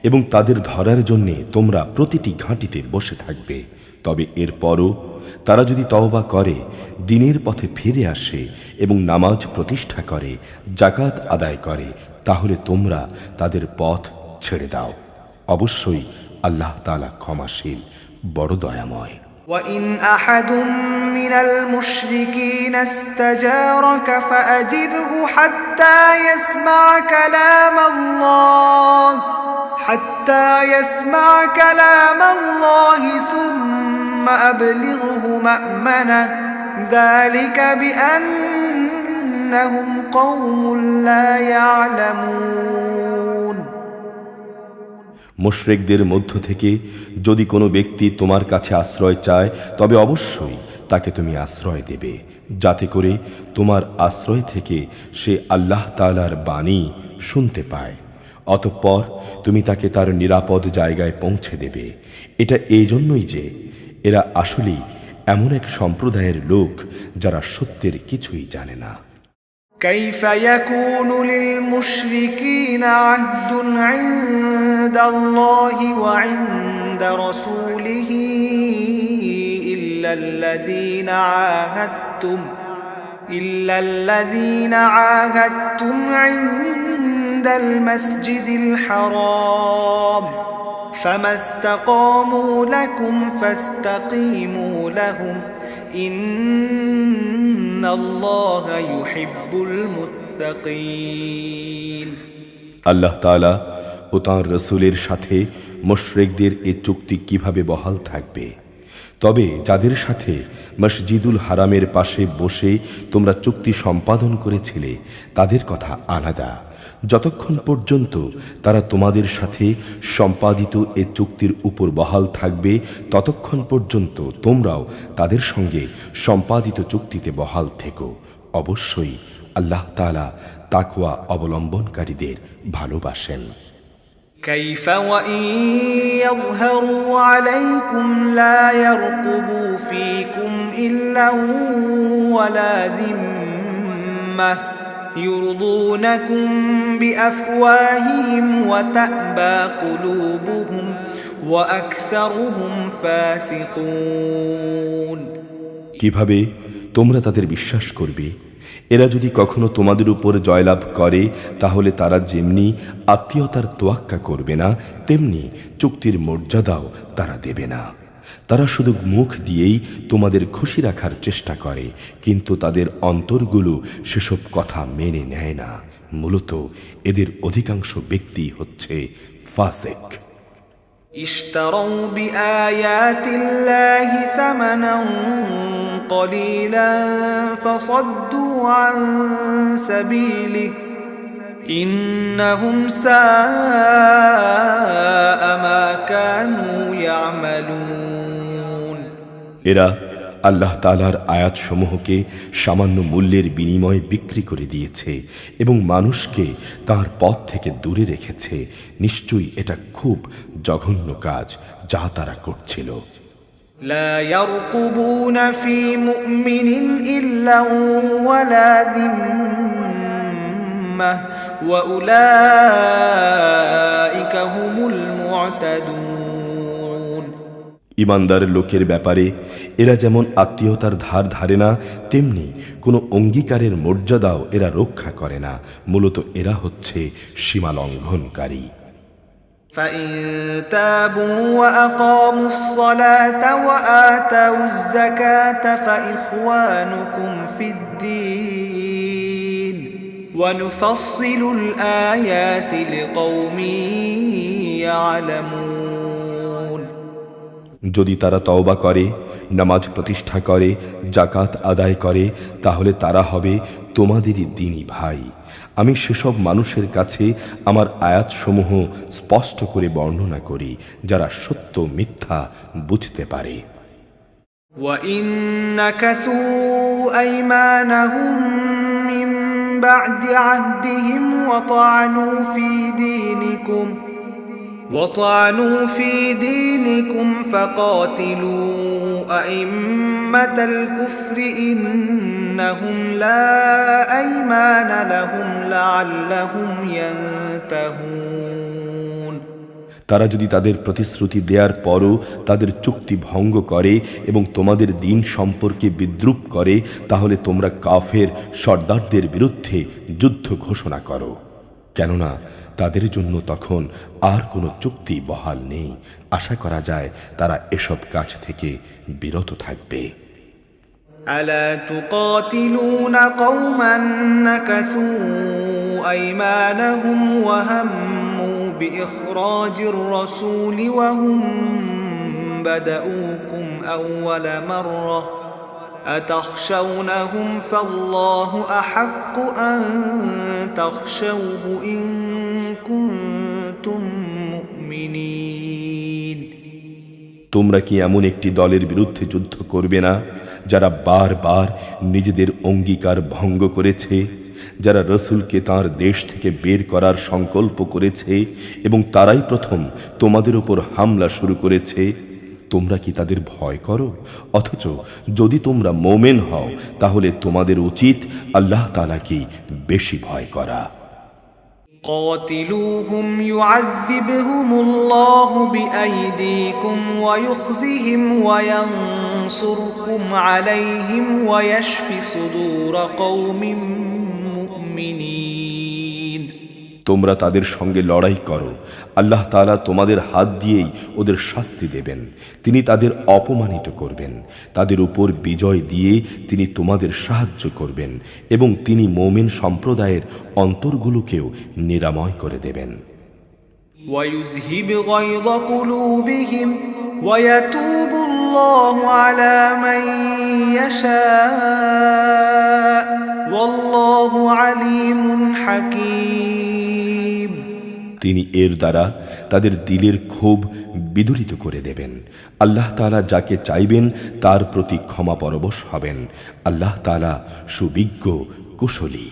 [SPEAKER 2] এবং তাদের ধরার জন্য তোমরা প্রতিটি ঘাঁটিতে বসে থাকবে। তবে এরপরও তারা যদি তওবা করে, দ্বীনের পথে ফিরে আসে এবং নামাজ প্রতিষ্ঠা করে, যাকাত আদায় করে, তাহলে তোমরা তাদের পথ ছেড়ে দাও। অবশ্যই আল্লাহ তাআলা ক্ষমাশীল, বড় দয়াময়।
[SPEAKER 1] وَإِنْ أَحَدٌ مِّنَ الْمُشْرِكِينَ اسْتَجَارَكَ فَأَجِرْهُ حَتَّى يَسْمَعَ كَلَامَ اللَّهِ ثُمَّ أَبْلِغْهُ مَأْمَنَهُ ذَلِكَ بِأَنَّهُمْ قَوْمٌ لَّا يَعْلَمُونَ।
[SPEAKER 2] মুশরিকদের মধ্য থেকে যদি কোনো ব্যক্তি তোমার কাছে আশ্রয় চায় তবে অবশ্যই তাকে তুমি আশ্রয় দেবে, যাতে করে তোমার আশ্রয় থেকে সে আল্লাহ তাআলার বাণী শুনতে পায়। অতঃপর তুমি তাকে তার নিরাপদ জায়গায় পৌঁছে দেবে। এটা এই জন্যই যে এরা আসলেই এমন এক সম্প্রদায়ের লোক যারা সত্যের কিছুই জানে না।
[SPEAKER 1] كيف يكون للمشركين عهد عند الله وعند رسوله إلا الذين عاهدتم عند المسجد الحرام فما استقاموا لكم فاستقيموا لهم إن الله يحب المتقين।
[SPEAKER 2] আল্লাহ তাআলা ও তাঁর রাসূলের সাথে মুশরিকদের এই চুক্তি কিভাবে বহাল থাকবে? তবে যাদের সাথে মসজিদুল হারামের পাশে বসে তোমরা চুক্তি সম্পাদন করেছিলে তাদের কথা আলাদা। যতক্ষণ পর্যন্ত তারা তোমাদের সাথে সম্পাদিত এ চুক্তির উপর বহাল থাকবে ততক্ষণ পর্যন্ত তোমরাও তাদের সঙ্গে সম্পাদিত চুক্তিতে বহাল থেকো। অবশ্যই আল্লাহ তাআলা তাকওয়া অবলম্বনকারীদের ভালোবাসেন।
[SPEAKER 1] كيف وإن يظهروا عليكم لا يرقبوا فيكم إلا ولا ذمة يرضونكم بأفواههم وتأبى قلوبهم وأكثرهم فاسقون।
[SPEAKER 2] কিভাবে তোমরা তাদের বিশ্বাস করবে? এরা যদি কখনো তোমাদের উপর জয়লাভ করে তাহলে তারা যেমনি আত্মীয়তার তোয়াক্কা করবে না তেমনি চুক্তির মর্যাদাও তারা দেবে না। তারা শুধু মুখ দিয়েই তোমাদের খুশি রাখার চেষ্টা করে, কিন্তু তাদের অন্তরগুলো সেসব কথা মেনে নেয় না। মূলত এদের অধিকাংশ ব্যক্তি হচ্ছে ফাসিক।
[SPEAKER 1] اشتروا بآيات الله ثمنا قليلا فصدوا عن سبيله إنهم ساء ما كانوا يعملون।
[SPEAKER 2] এরা আল্লাহ তাআলার আয়াতসমূহকে সামান্য মূল্যের বিনিময়ে বিক্রি করে দিয়েছে এবং মানুষকে তার পথ থেকে দূরে রেখেছে। নিশ্চয়ই এটা খুব জঘন্য কাজ যা তারা করছিল।
[SPEAKER 1] لا يرقبون في مؤمن إلا ولا ذمة وأولئك هم المعتدون।
[SPEAKER 2] ইমানদার লোকের ব্যাপারে এরা যেমন আত্মীয়তার ধার ধারে না তেমনি কোনো অঙ্গীকারের মর্যাদাও এরা রক্ষা করে না। মূলত এরা হচ্ছে সীমা লঙ্ঘনকারী।
[SPEAKER 1] فإن تابوا وأقاموا الصلاة وآتوا الزكاة فإخوانكم في الدين ونفصل الآيات لقوم يعلمون।
[SPEAKER 2] যদি তারা তওবা করে, নামাজ প্রতিষ্ঠা করে, জাকাত আদায় করে, তাহলে তারা হবে তোমাদেরই দ্বীনী ভাই। আমি সেসব মানুষের কাছে আমার আয়াতসমূহ স্পষ্ট করে বর্ণনা করি যারা সত্য মিথ্যা বুঝতে পারে।
[SPEAKER 1] وَإِن نَكَثُوا أَيْمَانَهُم مِّن بَعْدِ عَهْدِهِمْ وطعنوا في دينكم فقاتلوا أئمة الكفر إنهم لا أيمان لهم لعلهم ينتهون।
[SPEAKER 2] তারা যদি তাদের প্রতিশ্রুতি দেওয়ার পরও তাদের চুক্তি ভঙ্গ করে এবং তোমাদের দিন সম্পর্কে বিদ্রূপ করে তাহলে তোমরা কাফের সর্দারদের বিরুদ্ধে যুদ্ধ ঘোষণা করো, কেননা তাদের জন্য তখন আর কোনো চুক্তি বহাল নেই। আশা করা যায় তারা এসব কাজ থেকে বিরত থাকবে।
[SPEAKER 1] ألا تقاتلون قوما نكثوا أيمانهم وهموا بإخراج الرسول وهم بدؤوكم أول مرة أتخشونهم فالله أحق أن تخشوه إن كنتم مؤمنين।
[SPEAKER 2] তোমরা কি এমন একটি দলের বিরুদ্ধে যুদ্ধ করবে না যারা বারবার নিজেদের অঙ্গীকার ভঙ্গ করেছে, যারা রসুলকে তাঁর দেশ থেকে বের করার সংকল্প করেছে এবং তারাই প্রথম তোমাদের উপর হামলা শুরু করেছে? তোমরা কি তাদের ভয় করো? অথচ যদি তোমরা মোমেন হও তাহলে তোমাদের উচিত আল্লাহ তাআলাকে বেশি ভয় করা।
[SPEAKER 1] قاتلوهم يعذبهم الله بأيديكم ويخزهم وينصركم عليهم ويشف صدور قوم مؤمنين।
[SPEAKER 2] তোমরা তাদের সঙ্গে লড়াই করো, আল্লাহ তাআলা তোমাদের হাত দিয়েই ওদের শাস্তি দেবেন। তিনি তাদের অপমানিত করবেন, তাদের উপর বিজয় দিয়ে তিনি তোমাদের সাহায্য করবেন এবং তিনি মুমিন সম্প্রদায়ের অন্তরগুলোকেও নিরাময় করে দেবেন।
[SPEAKER 1] ويذهب غيظ قلوبهم ويتوب الله على من يشاء والله عليم حكيم
[SPEAKER 2] তিনি এর দ্বারা তাদের দিলের ক্ষোভ বিদূরিত করে দেবেন। আল্লাহ তাআলা যাকে চাইবেন তার প্রতি ক্ষমা পরবশ হবেন। আল্লাহ তাআলা সুবিজ্ঞ কুশলী।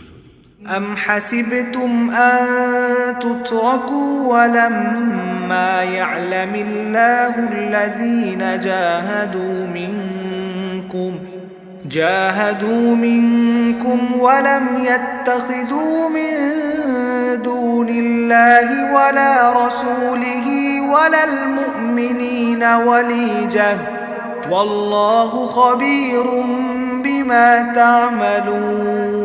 [SPEAKER 1] أم حسبتم أن تتركوا ولما يعلم الله الذين جاهدوا منكم ولم يتخذوا من دون الله ولا رسوله ولا المؤمنين وليجة والله خبير بما تعملون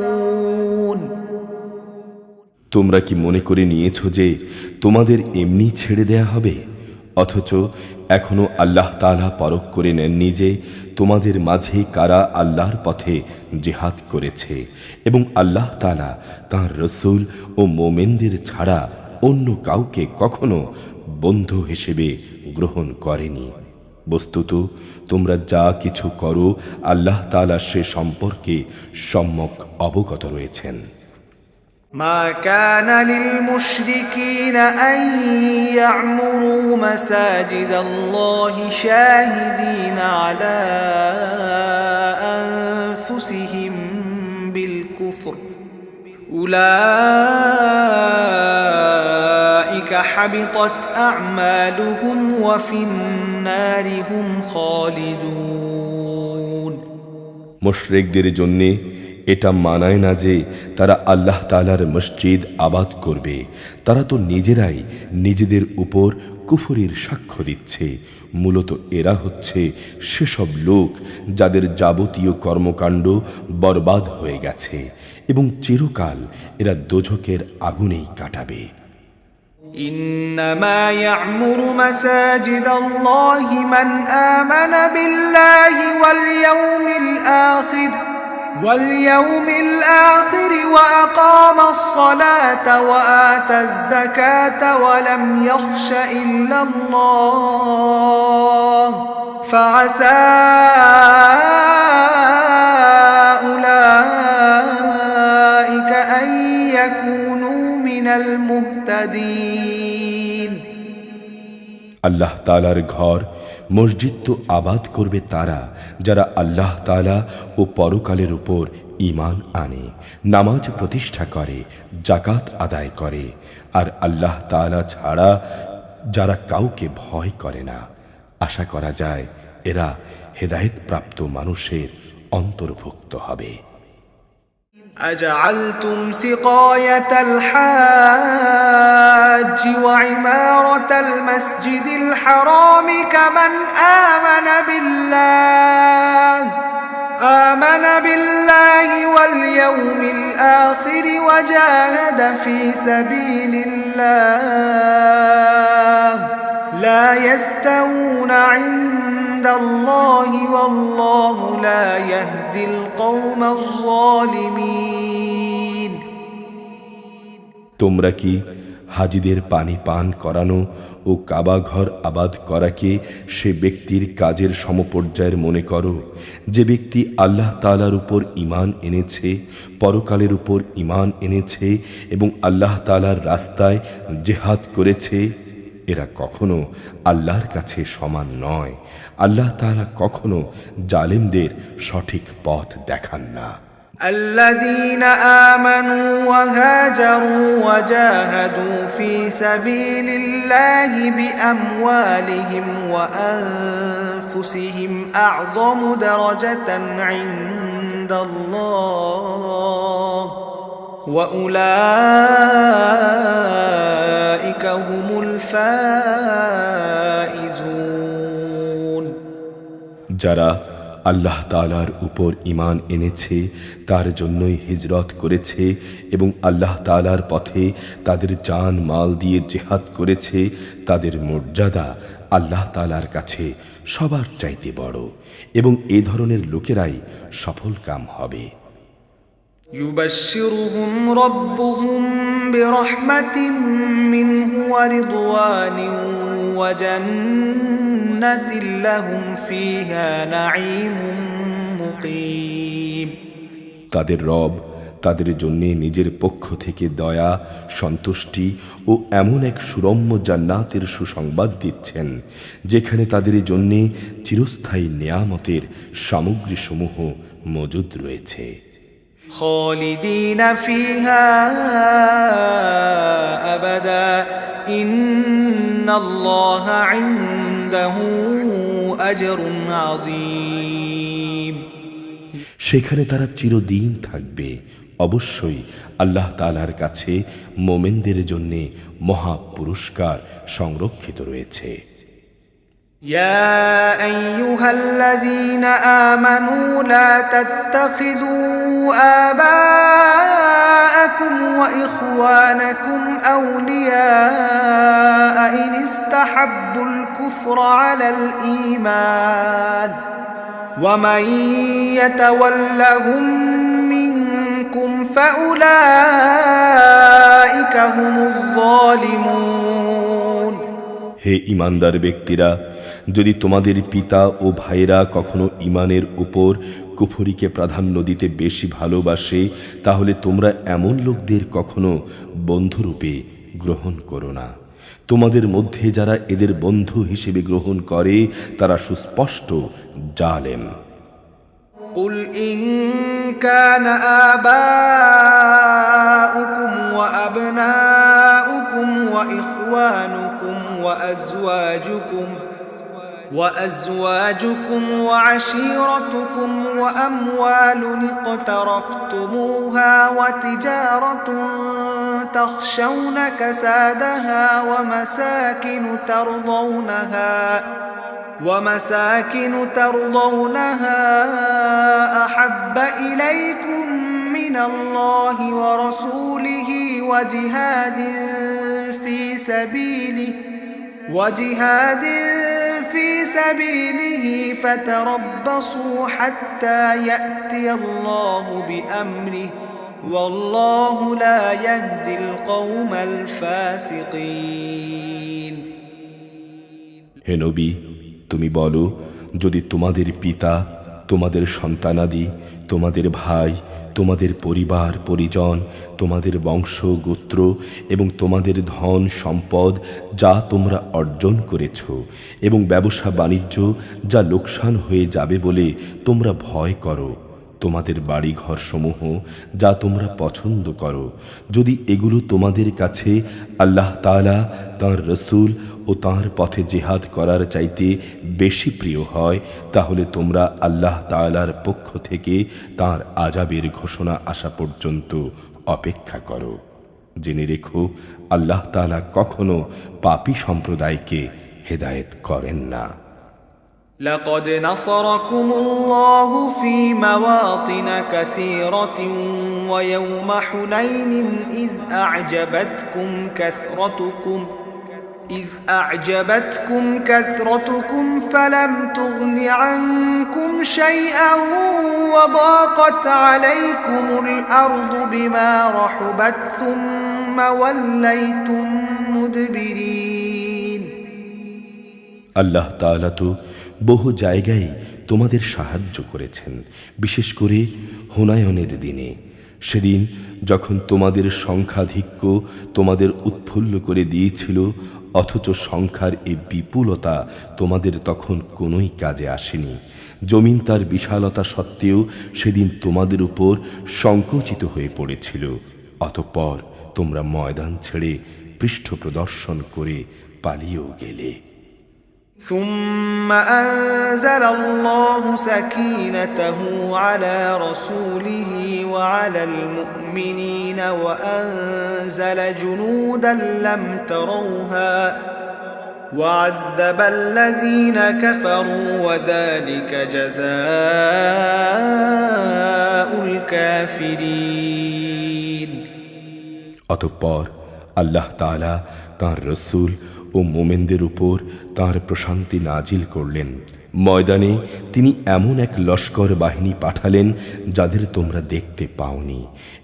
[SPEAKER 2] তোমরা কি মনে করে নিয়েছো যে তোমাদের এমনি ছেড়ে দেয়া হবে? অথচ এখনো আল্লাহ তাআলা পরখ করে নেননি যে তোমাদের মাঝে কারা আল্লাহর পথে জিহাদ করেছে এবং আল্লাহ তাআলা তাঁর রাসূল ও মুমিনদের ছাড়া অন্য কাউকে কখনো বন্ধু হিসেবে গ্রহণ করেনি। বস্তুত তোমরা যা কিছু করো আল্লাহ তাআলা সে সম্পর্কে সম্যক অবগত রয়েছেন।
[SPEAKER 1] ما كان للمشركين أن يعمروا مساجد الله شاهدين على أنفسهم بالكفر أولئك حبطت أعمالهم وفي النار هم خالدون
[SPEAKER 2] মুশরিকদের জন্য এটা মানায় না যে তারা আল্লাহ তাআলার মসজিদ আবাদ করবে। তারা তো নিজেরাই নিজেদের উপর কুফরির সাক্ষ্য দিচ্ছে। মূলত এরা হচ্ছে সেসব লোক যাদের যাবতীয় কর্মকাণ্ড বরবাদ হয়ে গেছে এবং চিরকাল এরা দোজখের আগুনেই কাটাবে।
[SPEAKER 1] إنما يعمر مساجد الله من آمن بالله واليوم الآخر وأقام الصلاة وآتى الزكاة ولم يخش إلا الله فعسى أولئك أن يكونوا من المهتدين
[SPEAKER 2] আল্লাহ তাআলার ঘর মসজিদ তো আবাদ করবে তারা যারা আল্লাহ তাআলা ও পরকালের উপর ঈমান আনে, নামাজ প্রতিষ্ঠা করে, যাকাত আদায় করে আর আল্লাহ তাআলা ছাড়া যারা কাউকে ভয় করে না। আশা করা যায় এরা হেদায়েত প্রাপ্ত মানুষের অন্তর্ভুক্ত হবে।
[SPEAKER 1] أجعلتم سقاية الحاج وعمارة المسجد الحرام كمن آمن بالله واليوم الآخر وجاهد في سبيل الله لا يستوون عند الله والله لا يهدي القوم الظالمين
[SPEAKER 2] তোমরা কি হাজিদের পানি পান করানো ও কাবা ঘর আবাদ করাকে সে ব্যক্তির কাজের সমপর্যায়ের মনে করো যে ব্যক্তি আল্লাহ তাআলার উপর ঈমান এনেছে, পরকালের উপর ঈমান এনেছে এবং আল্লাহ তাআলার রাস্তায় জিহাদ করেছে? এরা কখনো আল্লাহর কাছে সমান নয়। আল্লাহ তাআলা কখনো জালেমদের সঠিক পথ দেখান না।
[SPEAKER 1] الذين آمنوا وهاجروا وجاهدوا في سبيل الله بأموالهم وأنفسهم أعظم درجة عند الله وأولئك هم الفائزون
[SPEAKER 2] যারা আল্লাহ তাআলার উপর ঈমান এনেছে, তার জন্যই হিজরত করেছে এবং আল্লাহ তাআলার পথে তাদের জান মাল দিয়ে জিহাদ করেছে, তাদের মর্যাদা আল্লাহ তাআলার কাছে সবার চাইতে বড় এবং এই ধরনের লোকেরাই সফলকাম হবে।
[SPEAKER 1] يبشرهم ربهم برحمة منه ورضوان وجنة لهم فيها نعيم مقيم
[SPEAKER 2] তাদের রব তাদের জন্য নিজের পক্ষ থেকে দয়া, সন্তুষ্টি ও এমন এক সুরম্য জান্নাতের সুসংবাদ দিচ্ছেন যেখানে তাদের জন্য চিরস্থায়ী নেয়ামতের সামগ্রীসমূহ মজুদ রয়েছে।
[SPEAKER 1] خالدين فيها أبدا إن الله عنده أجر عظيم
[SPEAKER 2] সেখানে তারা চিরদিন থাকবে। অবশ্যই আল্লাহ তাআলার কাছে মোমেনদের জন্য মহা পুরস্কার সংরক্ষিত রয়েছে।
[SPEAKER 1] يا أيها الذين آمنوا لا تتخذوا آباءكم وإخوانكم أولياء إن استحبوا الكفر على الإيمان ومن يتولهم منكم فأولئك هم الظالمون
[SPEAKER 2] হে ঈমানদার ব্যক্তিরা, যদি তোমাদের পিতা ও ভাইরা কখনো ঈমানের উপর কুফরিকে প্রাধান্য দিতে বেশি ভালোবাসে, তাহলে তোমরা এমন লোকদের কখনো বন্ধুরূপে গ্রহণ করো না। তোমাদের মধ্যে যারা এদের বন্ধু হিসেবে গ্রহণ করে তারা সুস্পষ্ট জালেম।
[SPEAKER 1] قل إن كان آباؤكم وأبناؤكم وإخوانكم وأزواجكم وعشيرتكم وأموال اقترفتموها وتجارة تخشون كسادها ومساكن ترضونها أحب إليكم من الله ورسوله وجهاد في سبيله فتربصوا حتى يأتي الله بأمره والله لا يهدي القوم الفاسقين
[SPEAKER 2] হে নবী, তুমি বলো, যদি তোমাদের পিতা, তোমাদের সন্তানাদি, তোমাদের ভাই, তোমাদের পরিবার পরিজন, তোমাদের বংশ গোত্র এবং তোমাদের ধন সম্পদ যা তোমরা অর্জন করেছ এবং ব্যবসা বাণিজ্য যা লোকসান হয়ে যাবে বলে তোমরা ভয় করো, তোমাদের বাড়ি ঘরসমূহ যা তোমরা পছন্দ করো, যদি এগুলো তোমাদের কাছে আল্লাহ তাআলা, তাঁর রসূল ও তাঁর পথে জিহাদ করার চাইতে বেশি প্রিয় হয়, তাহলে তোমরা আল্লাহ তাআলার পক্ষ থেকে তাঁর আযাবের ঘোষণা আসা পর্যন্ত অপেক্ষা করো। জেনে রেখো, আল্লাহ তাআলা কখনো পাপী সম্প্রদায়কে হেদায়েত করেন না।
[SPEAKER 1] لقد نصركم الله في مواطن كثيرة ويوم حنين إذ أعجبتكم كثرتكم فلم تغن عنكم شيئا وضاقت عليكم الأرض بما رحبت ثم وليتم مدبرين
[SPEAKER 2] আল্লাহ তাআলা তো বহু জায়গায় তোমাদের সাহায্য করেছেন, বিশেষ করে হুনায়নের দিনে। সেদিন যখন তোমাদের সংখ্যাধিক্য তোমাদের উৎফুল্ল করে দিয়েছিল, অথচ সংখ্যার এই বিপুলতা তোমাদের তখন কোনোই কাজে আসেনি। জমিন তার বিশালতা সত্ত্বেও সেদিন তোমাদের উপর সংকুচিত হয়ে পড়েছিল। অতঃপর তোমরা ময়দান ছেড়ে পৃষ্ঠ প্রদর্শন করে পালিয়েও গেলে।
[SPEAKER 1] ثم أنزل الله سكينته على رسوله وعلى المؤمنين وأنزل جنودا لم تروها وعذب الذين كفروا وذلك جزاء الكافرين
[SPEAKER 2] অতঃপর আল্লাহ তাআলা তাঁর রসূল ও মোমেনদের উপর তাঁর প্রশান্তি নাজিল করলেন। ময়দানে তিনি এমন এক লস্কর বাহিনী পাঠালেন যাদের তোমরা দেখতে পাওনি,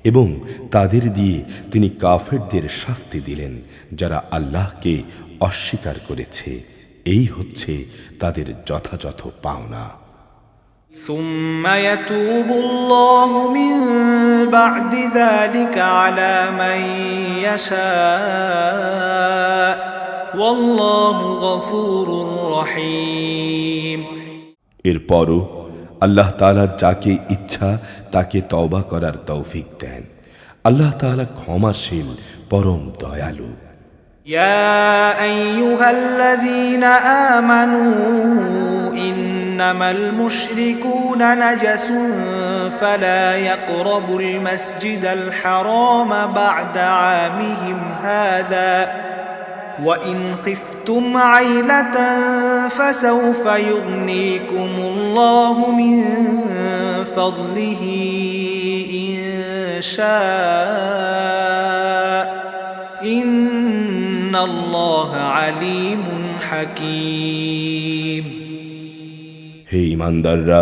[SPEAKER 2] এবং তাদের দিয়ে তিনি কাফেরদের শাস্তি দিলেন যারা আল্লাহকে অস্বীকার করেছে। এই হচ্ছে তাদের যথাযথ পাওনা।
[SPEAKER 1] ثم يتوب الله من بعد ذلك على من يشاء والله غفور رحيم।
[SPEAKER 2] এরপরও আল্লাহ তাআলা যাকে ইচ্ছা তাকে তওবা করার তৌফিক দেন। আল্লাহ তাআলা ক্ষমাশীল, পরম দয়ালু।
[SPEAKER 1] يا أيها الذين آمنوا إنما المشركون نجس فلا يقربوا المسجد الحرام بعد عامهم هذا وإن خفتم عيلة فسوف يغنيكم الله من فضله إن شاء إن الله عليم حكيم।
[SPEAKER 2] হে ঈমানদাররা,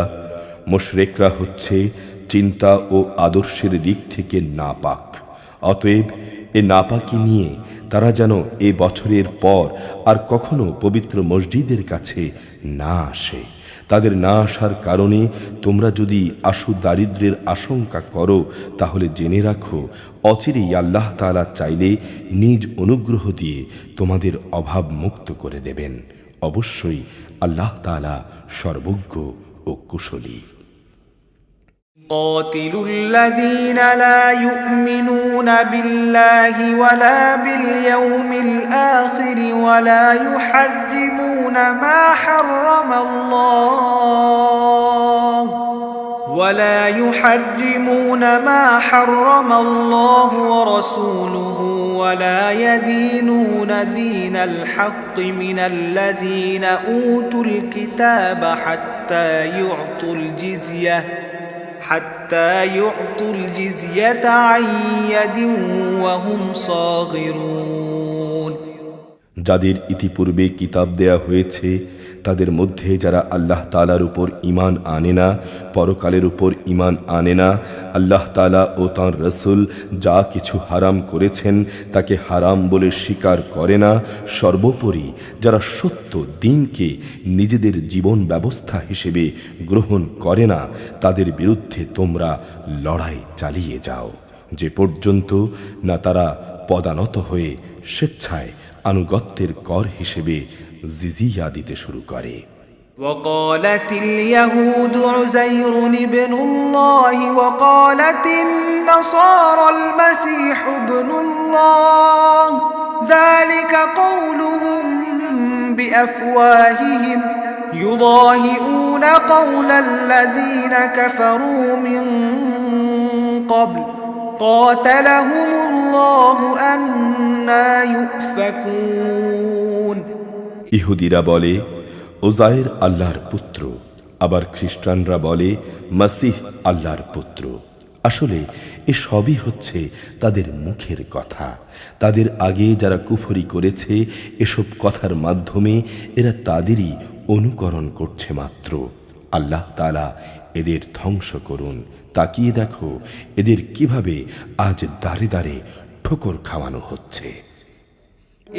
[SPEAKER 2] মুশরিকরা হচ্ছে চিন্তা ও আদর্শের দিক থেকে নাপাক। অতএব এ নাপাকি নিয়ে তারা যেন এ বছরের পর আর কখনো পবিত্র মসজিদের কাছে না আসে। তাদের না আসার কারণে তোমরা যদি আশু দারিদ্র্যের আশঙ্কা করো, তাহলে জেনে রাখো অচিরেই আল্লাহ তাআলা চাইলে নিজ অনুগ্রহ দিয়ে তোমাদের অভাব মুক্ত করে দেবেন। অবশ্যই আল্লাহ তাআলা সর্বজ্ঞ ও কুশলী।
[SPEAKER 1] قاتلوا الذين لا يؤمنون بالله ولا باليوم الآخر ولا يحرمون ما حرم الله ورسوله ولا يدينون دين الحق من الذين أوتوا الكتاب حتى يعطوا الجزية عن يد وهم صاغرون।
[SPEAKER 2] যাদের ইতিপূর্বে কিতাব দেয়া হয়েছে তাদের মধ্যে যারা আল্লাহ তাআলার উপর ঈমান আনে না, পরকালের উপর ঈমান আনে না, আল্লাহ তাআলা ও তাঁর রাসূল যা কিছু হারাম করেছেন তাকে হারাম বলে স্বীকার করে না, সর্বোপরি যারা সত্য দ্বীনকে নিজেদের জীবন ব্যবস্থা হিসেবে গ্রহণ করে না, তাদের বিরুদ্ধে তোমরা লড়াই চালিয়ে যাও, যে পর্যন্ত না তারা পদানত হয়ে স্বেচ্ছায় আনুগত্যের কর হিসেবে জিজিয়া দিতে শুরু করে।
[SPEAKER 1] وقالت اليهود عزير ابن الله وقالت النصارى المسيح ابن الله ذلك قولهم بأفواههم يضاهئون قول الذين كفروا من قبل قاتلهم الله أنى يؤفكون।
[SPEAKER 2] ইহুদিরা বলে ওজায়ের আল্লাহর পুত্র, আবার খ্রিস্টানরা বলে মাসিহ আল্লাহর পুত্র। আসলে এ সবই হচ্ছে তাদের মুখের কথা। তাদের আগে যারা কুফরি করেছে এসব কথার মাধ্যমে এরা তাদেরই অনুকরণ করছে মাত্র। আল্লাহ তাআলা এদের ধ্বংস করুন। তাকিয়ে দেখো এদের কিভাবে আজ দাঁড়ে দাঁড়ে ঠোকর খাওয়ানো হচ্ছে।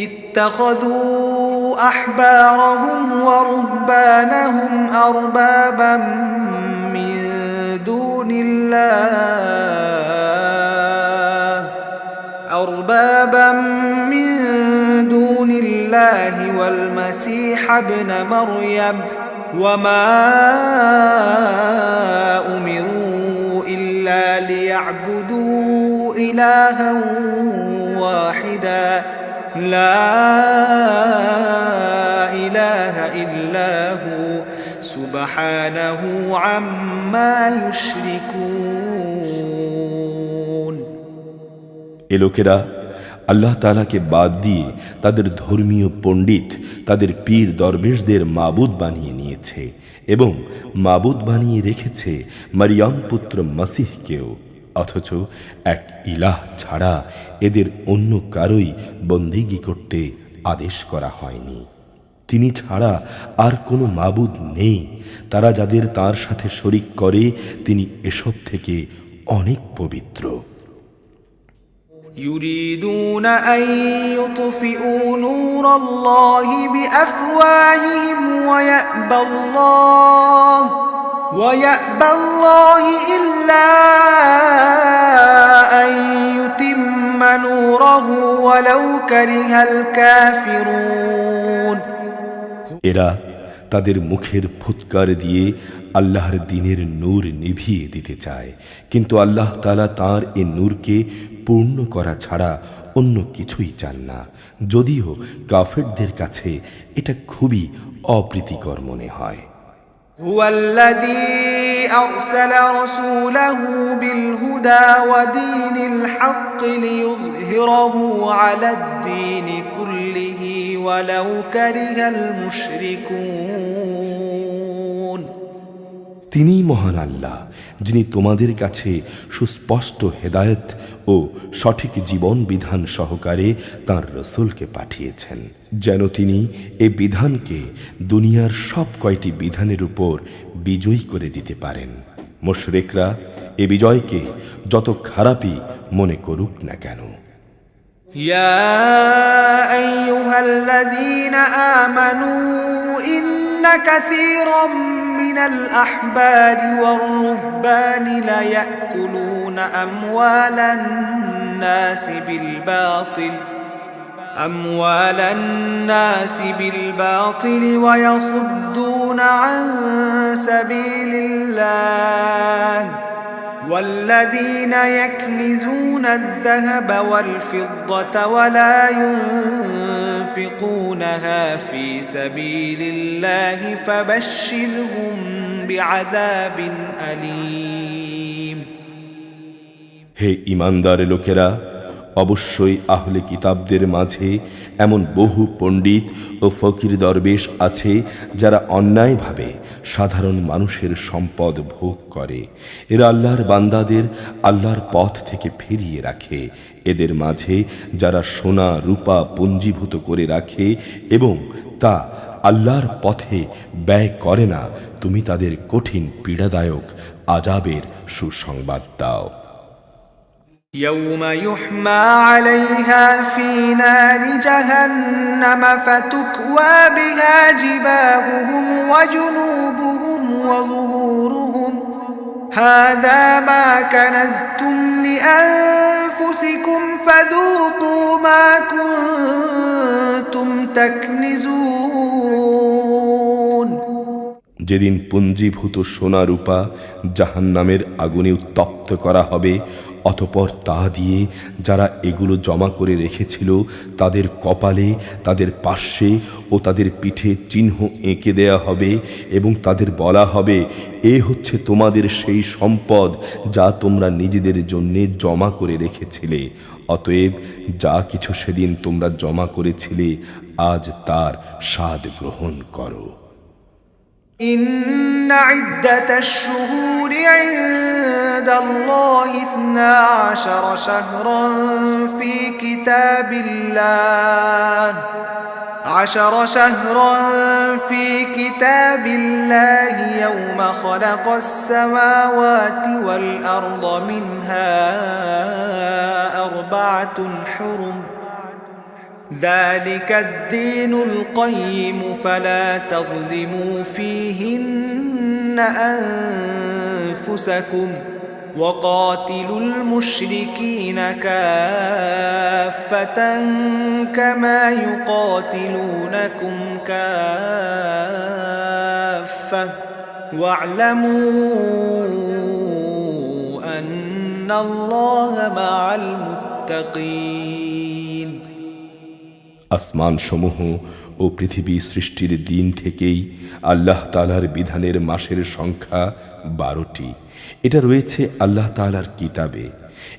[SPEAKER 1] اتخذوا أحبارهم ورهبانهم أربابا من دون الله والمسيح ابن مريم وما أمروا إلا ليعبدوا إلها واحدا لا إله إلا هو سبحانه عما يشركون।
[SPEAKER 2] এ লোকেরা আল্লাহ তাআলাকে বাদ দিয়ে তাদের ধর্মীয় পণ্ডিত, তাদের পীর দরবেশদের মাবুদ বানিয়ে নিয়েছে এবং মাবুদ বানিয়ে রেখেছে মারিয়াম পুত্র মসিহকেও। অথচ এক ইলাহ ছাড়া এদের অন্য কারোই বন্দেগী করতে আদেশ করা হয়নি। তিনি ছাড়া আর কোনো মাবুদ নেই। তারা যাদের তার সাথে শরিক করে তিনি এসব থেকে অনেক পবিত্র।
[SPEAKER 1] يريدون أن يطفئوا نور الله بأفواههم ويأبى الله إلا أن يتم نوره ولو كره الكافرون
[SPEAKER 2] এরা তাদের মুখের ফুৎকার দিয়ে আল্লাহর দ্বীনের নূর নিভিয়ে দিতে চায়, কিন্তু আল্লাহ তাআলা তাঁর এই নূরকে পূর্ণ করা ছাড়া অন্য কিছুই চান না, যদিও কাফেরদের কাছে এটা খুবই অপ্রীতিকর মনে হয়।
[SPEAKER 1] هو الذي أرسل رسوله بالهدى ودين الحق ليظهره على الدين كله ولو كره المشركون
[SPEAKER 2] তিনিই মহান আল্লাহ, যিনি তোমাদের কাছে সুস্পষ্ট হেদায়েত ও সঠিক জীবন বিধান সহকারে তাঁর রসূলকে পাঠিয়েছেন, যেন তিনি এ বিধানকে দুনিয়ার সব কয়টি বিধানের উপর বিজয়ী করে দিতে পারেন। মুশরিকরা এ বিজয়কে যত খারাপই মনে করুক না কেন।
[SPEAKER 1] يا أيها الذين آمنوا إن كثيرا من الأحبار والرهبان ليأكلون أموال الناس بالباطل ويصدون عن سبيل الله والذين يكنزون الذهب والفضة ولا ينفقونها في سبيل الله فبشرهم بعذاب أليم
[SPEAKER 2] হে ঈমানদার লোকেরা, অবশ্যই আহলে কিতাবদের মাঝে এমন বহু পণ্ডিত ও ফকির দরবেশ আছে যারা অন্যায়ভাবে সাধারণ মানুষের সম্পদ ভোগ করে। এরা আল্লাহর বান্দাদের আল্লাহর পথ থেকে ফিরিয়ে রাখে। এদের মাঝে যারা সোনা রূপা পুঞ্জীভূত করে রাখে এবং তা আল্লাহর পথে ব্যয় করে না, তুমি তাদের কঠিন পীড়াদায়ক আযাবের সুসংবাদ দাও।
[SPEAKER 1] يوم يحمى عليها في نار جهنم فتكوى بها جباههم وجنوبهم وظهورهم هذا ما كنزتم لأنفسكم فذوقوا ما كنتم تكنزون
[SPEAKER 2] যেদিন পুঞ্জীভূত সোনা রূপা জাহান্নামের আগুনে উত্তপ্ত করা হবে, অতঃপর তা দিয়ে যারা এগুলো জমা করে রেখেছিল তাদের কপালে, তাদের পার্শ্বে ও তাদের পিঠে চিহ্ন এঁকে দেয়া হবে এবং তাদের বলা হবে, এ হচ্ছে তোমাদের সেই সম্পদ যা তোমরা নিজেদের জন্য জমা করে রেখেছিলে। অতএব যা কিছু সেদিন তোমরা জমা করেছিলে আজ তার স্বাদ গ্রহণ করো।
[SPEAKER 1] إن عدة الشهور عند الله 12 شهرا في كتاب الله 10 شهرا في كتاب الله يوم خلق السماوات والأرض منها 4 حرم ذلك الدين القيم فلا تظلموا فيهن أنفسكم وقاتلوا المشركين كافة كما يقاتلونكم كافة واعلموا أن الله مع المتقين
[SPEAKER 2] আসমান সমূহ ও পৃথিবী সৃষ্টির দিন থেকেই আল্লাহ তাআলার বিধানের মাসের সংখ্যা 12টি। এটা রয়েছে আল্লাহ তাআলার কিতাবে।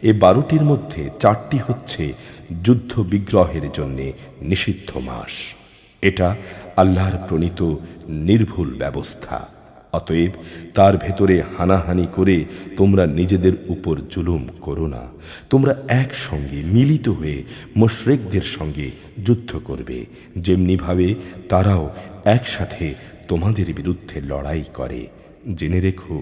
[SPEAKER 2] এই 12টির মধ্যে 4টি হচ্ছে যুদ্ধ বিগ্রহের জন্য নিষিদ্ধ মাস। এটা আল্লাহর প্রণীত নির্ভুল ব্যবস্থা। অতএব তার ভেতরে হানাহানি করে তোমরা নিজেদের উপর জুলুম করো না। তোমরা একসঙ্গে মিলিত হয়ে মুশরিকদের সঙ্গে যুদ্ধ করবে, যেমনিভাবে তারাও একসাথে তোমাদের বিরুদ্ধে লড়াই করে। জেনে রেখো,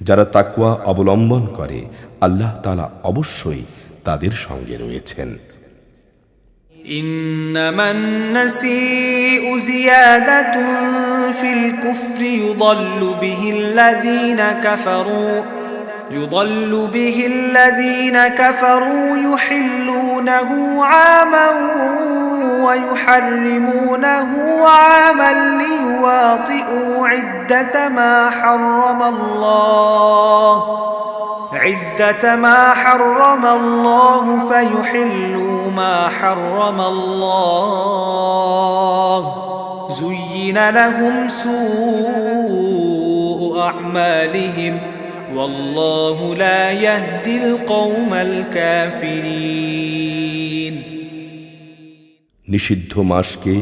[SPEAKER 2] যারা তাকওয়া অবলম্বন করে আল্লাহ তাআলা অবশ্যই তাদের সঙ্গে রয়েছেন।
[SPEAKER 1] إنما النسيء زيادة في الكفر يضل به الذين كفروا يحلونه عاما ويحرمونه عاما ليواطئوا عدة ما حرم الله فيحلوا ما حرم الله زين لهم سوء أعمالهم والله لا يهدي القوم الكافرين।
[SPEAKER 2] নিষিদ্ধ মাসকে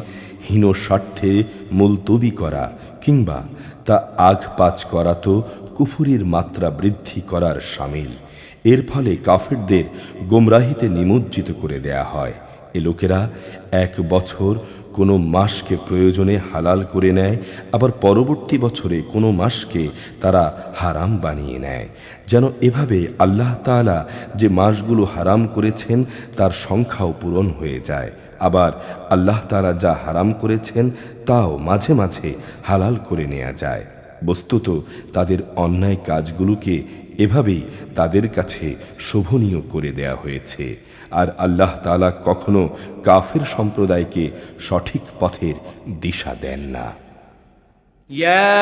[SPEAKER 2] হীন স্বার্থে মুলতবি করা কিংবা তা আগপাচ করা তো কুফুরির মাত্রা বৃদ্ধি করার শামিল। এর ফলে কাফেরদের গোমরাহিতে নিমজ্জিত করে দেয়া হয়। এ লোকেরা এক বছর কোনো মাসকে প্রয়োজনে হালাল করে নেয়, আবার পরবর্তী বছরে কোনো মাসকে তারা হারাম বানিয়ে নেয়, যেন এভাবে আল্লাহ তাআলা যে মাসগুলো হারাম করেছেন তার সংখ্যাও পূরণ হয়ে যায়। আবার আল্লাহ তাআলা যা হারাম করেছেন তাও মাঝে মাঝে হালাল করে নেওয়া যায়। বস্তুত তাদের অন্যায় কাজগুলোকে এভাবেই তাদের কাছে শোভনীয় করে দেয়া হয়েছে। আর আল্লাহ তাআলা কখনো কাফের সম্প্রদায়কে সঠিক পথের দিশা দেন না।
[SPEAKER 1] يا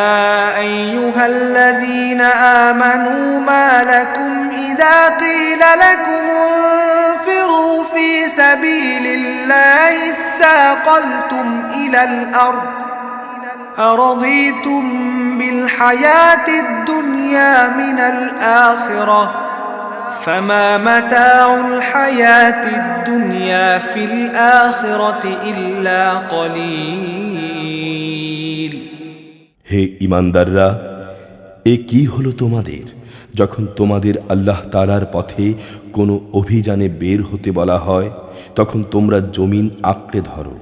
[SPEAKER 1] أيها الذين آمنوا ما لكم إذا قيل لكم انفروا في سبيل الله اثاقلتم إلى الأرض أرضيتم بالحياة الدنيا من الآخرة فما متاع الحياة الدنيا في الآخرة إلا قليل।
[SPEAKER 2] হে ঈমানদাররা, এ কি হলো তোমাদের? যখন তোমাদের আল্লাহ তাআলার পথে কোনো অভিযানে বের হতে বলা হয়, তখন তোমরা জমিন আঁকড়ে ধরো।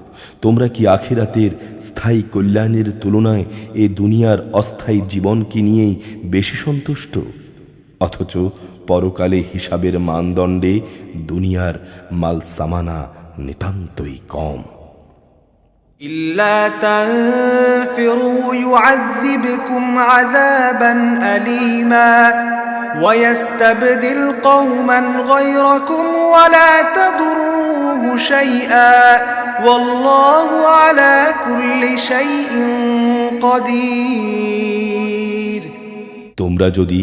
[SPEAKER 2] তোমরা কি আখিরাতের স্থায়ী কল্যাণের তুলনায় এ দুনিয়ার অস্থায়ী জীবনকে নিয়েই বেশি সন্তুষ্ট? অথচ পরকালে হিসাবের মানদণ্ডে দুনিয়ার মাল সামানা নিতান্তই কম।
[SPEAKER 1] إلا تنفروا يعذبكم عذابا أليما ويستبدل قوما غيركم ولا تضروه شيئا والله على كل شيء قدير।
[SPEAKER 2] তোমরা যদি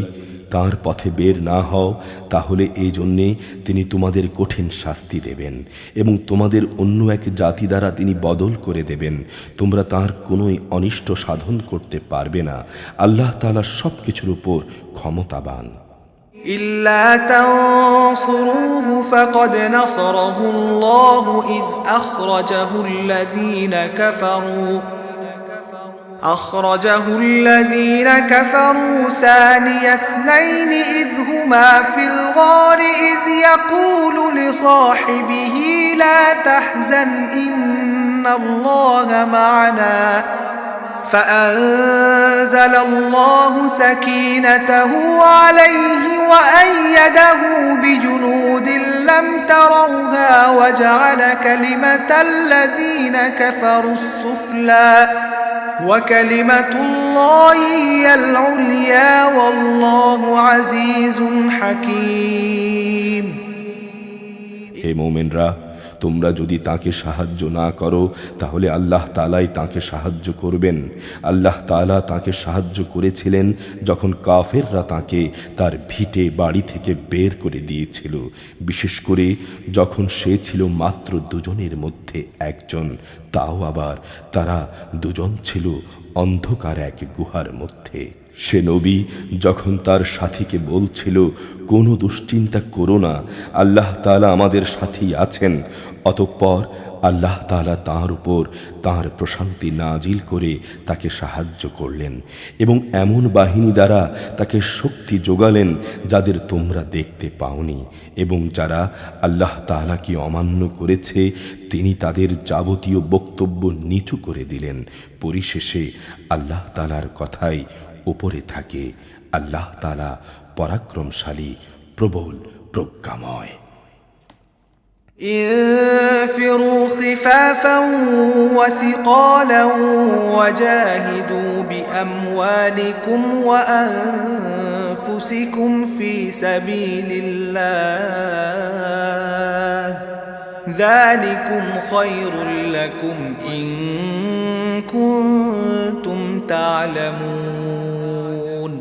[SPEAKER 2] তার পথে বের না হও তাহলে এই জন্যে তিনি তোমাদের কঠিন শাস্তি দেবেন এবং তোমাদের অন্য এক জাতি দ্বারা তিনি বদল করে দেবেন। তোমরা তার কোনোই অনিষ্ট সাধন করতে পারবে না। আল্লাহ তাআলা সব কিছুর উপর ক্ষমতাবান।
[SPEAKER 1] إلا تنصروه فقد نصره الله إذ أخرجه الذين كفروا ثاني اثنين إذ هما في الغار إذ يقول لصاحبه لا تحزن إن الله معنا فأنزل الله سكينته عليه وأيده بجنود لم تروها وجعل كلمة الذين كفروا السفلى وكلمة الله هي العليا والله عزيز حكيم।
[SPEAKER 2] হে মুমিনরা, তোমরা যদি তাকে সাহায্য না করো তাহলে আল্লাহ তাআলাই তাকে সাহায্য করবেন। আল্লাহ তাআলা তাকে সাহায্য করেছিলেন যখন কাফেররা তাকে তার ভিটে বাড়ি থেকে বের করে দিয়েছিল, বিশেষ করে যখন সে ছিল মাত্র দুজনের মধ্যে একজন, তাও আবার তারা দুজন ছিল অন্ধকার এক গুহার মধ্যে। সে নবী যখন তার সাথীকে বলছিল কোনো দুশ্চিন্তা করো না, আল্লাহ তাআলা আমাদের সাথেই আছেন, অতঃপর আল্লাহ তাআলা তাঁর উপর তাঁর প্রশান্তি নাজিল করে তাকে সাহায্য করলেন এবং এমন বাহিনী দ্বারা তাকে শক্তি যোগালেন যাদের তোমরা দেখতে পাওনি, এবং যারা আল্লাহ তাআলাকে অমান্য করেছে তিনি তাদের যাবতীয় বক্তব্য নিচু করে দিলেন। পরিশেষে আল্লাহ তাআলার কথাই উপরে থাকে। আল্লাহ তাআলা পরাক্রমশালী, প্রবল, প্রজ্ঞাময়।
[SPEAKER 1] انفروا خفافا وثقالا وجاهدوا بأموالكم وأنفسكم في سبيل الله ذلكم خير لكم إن كنتم تعلمون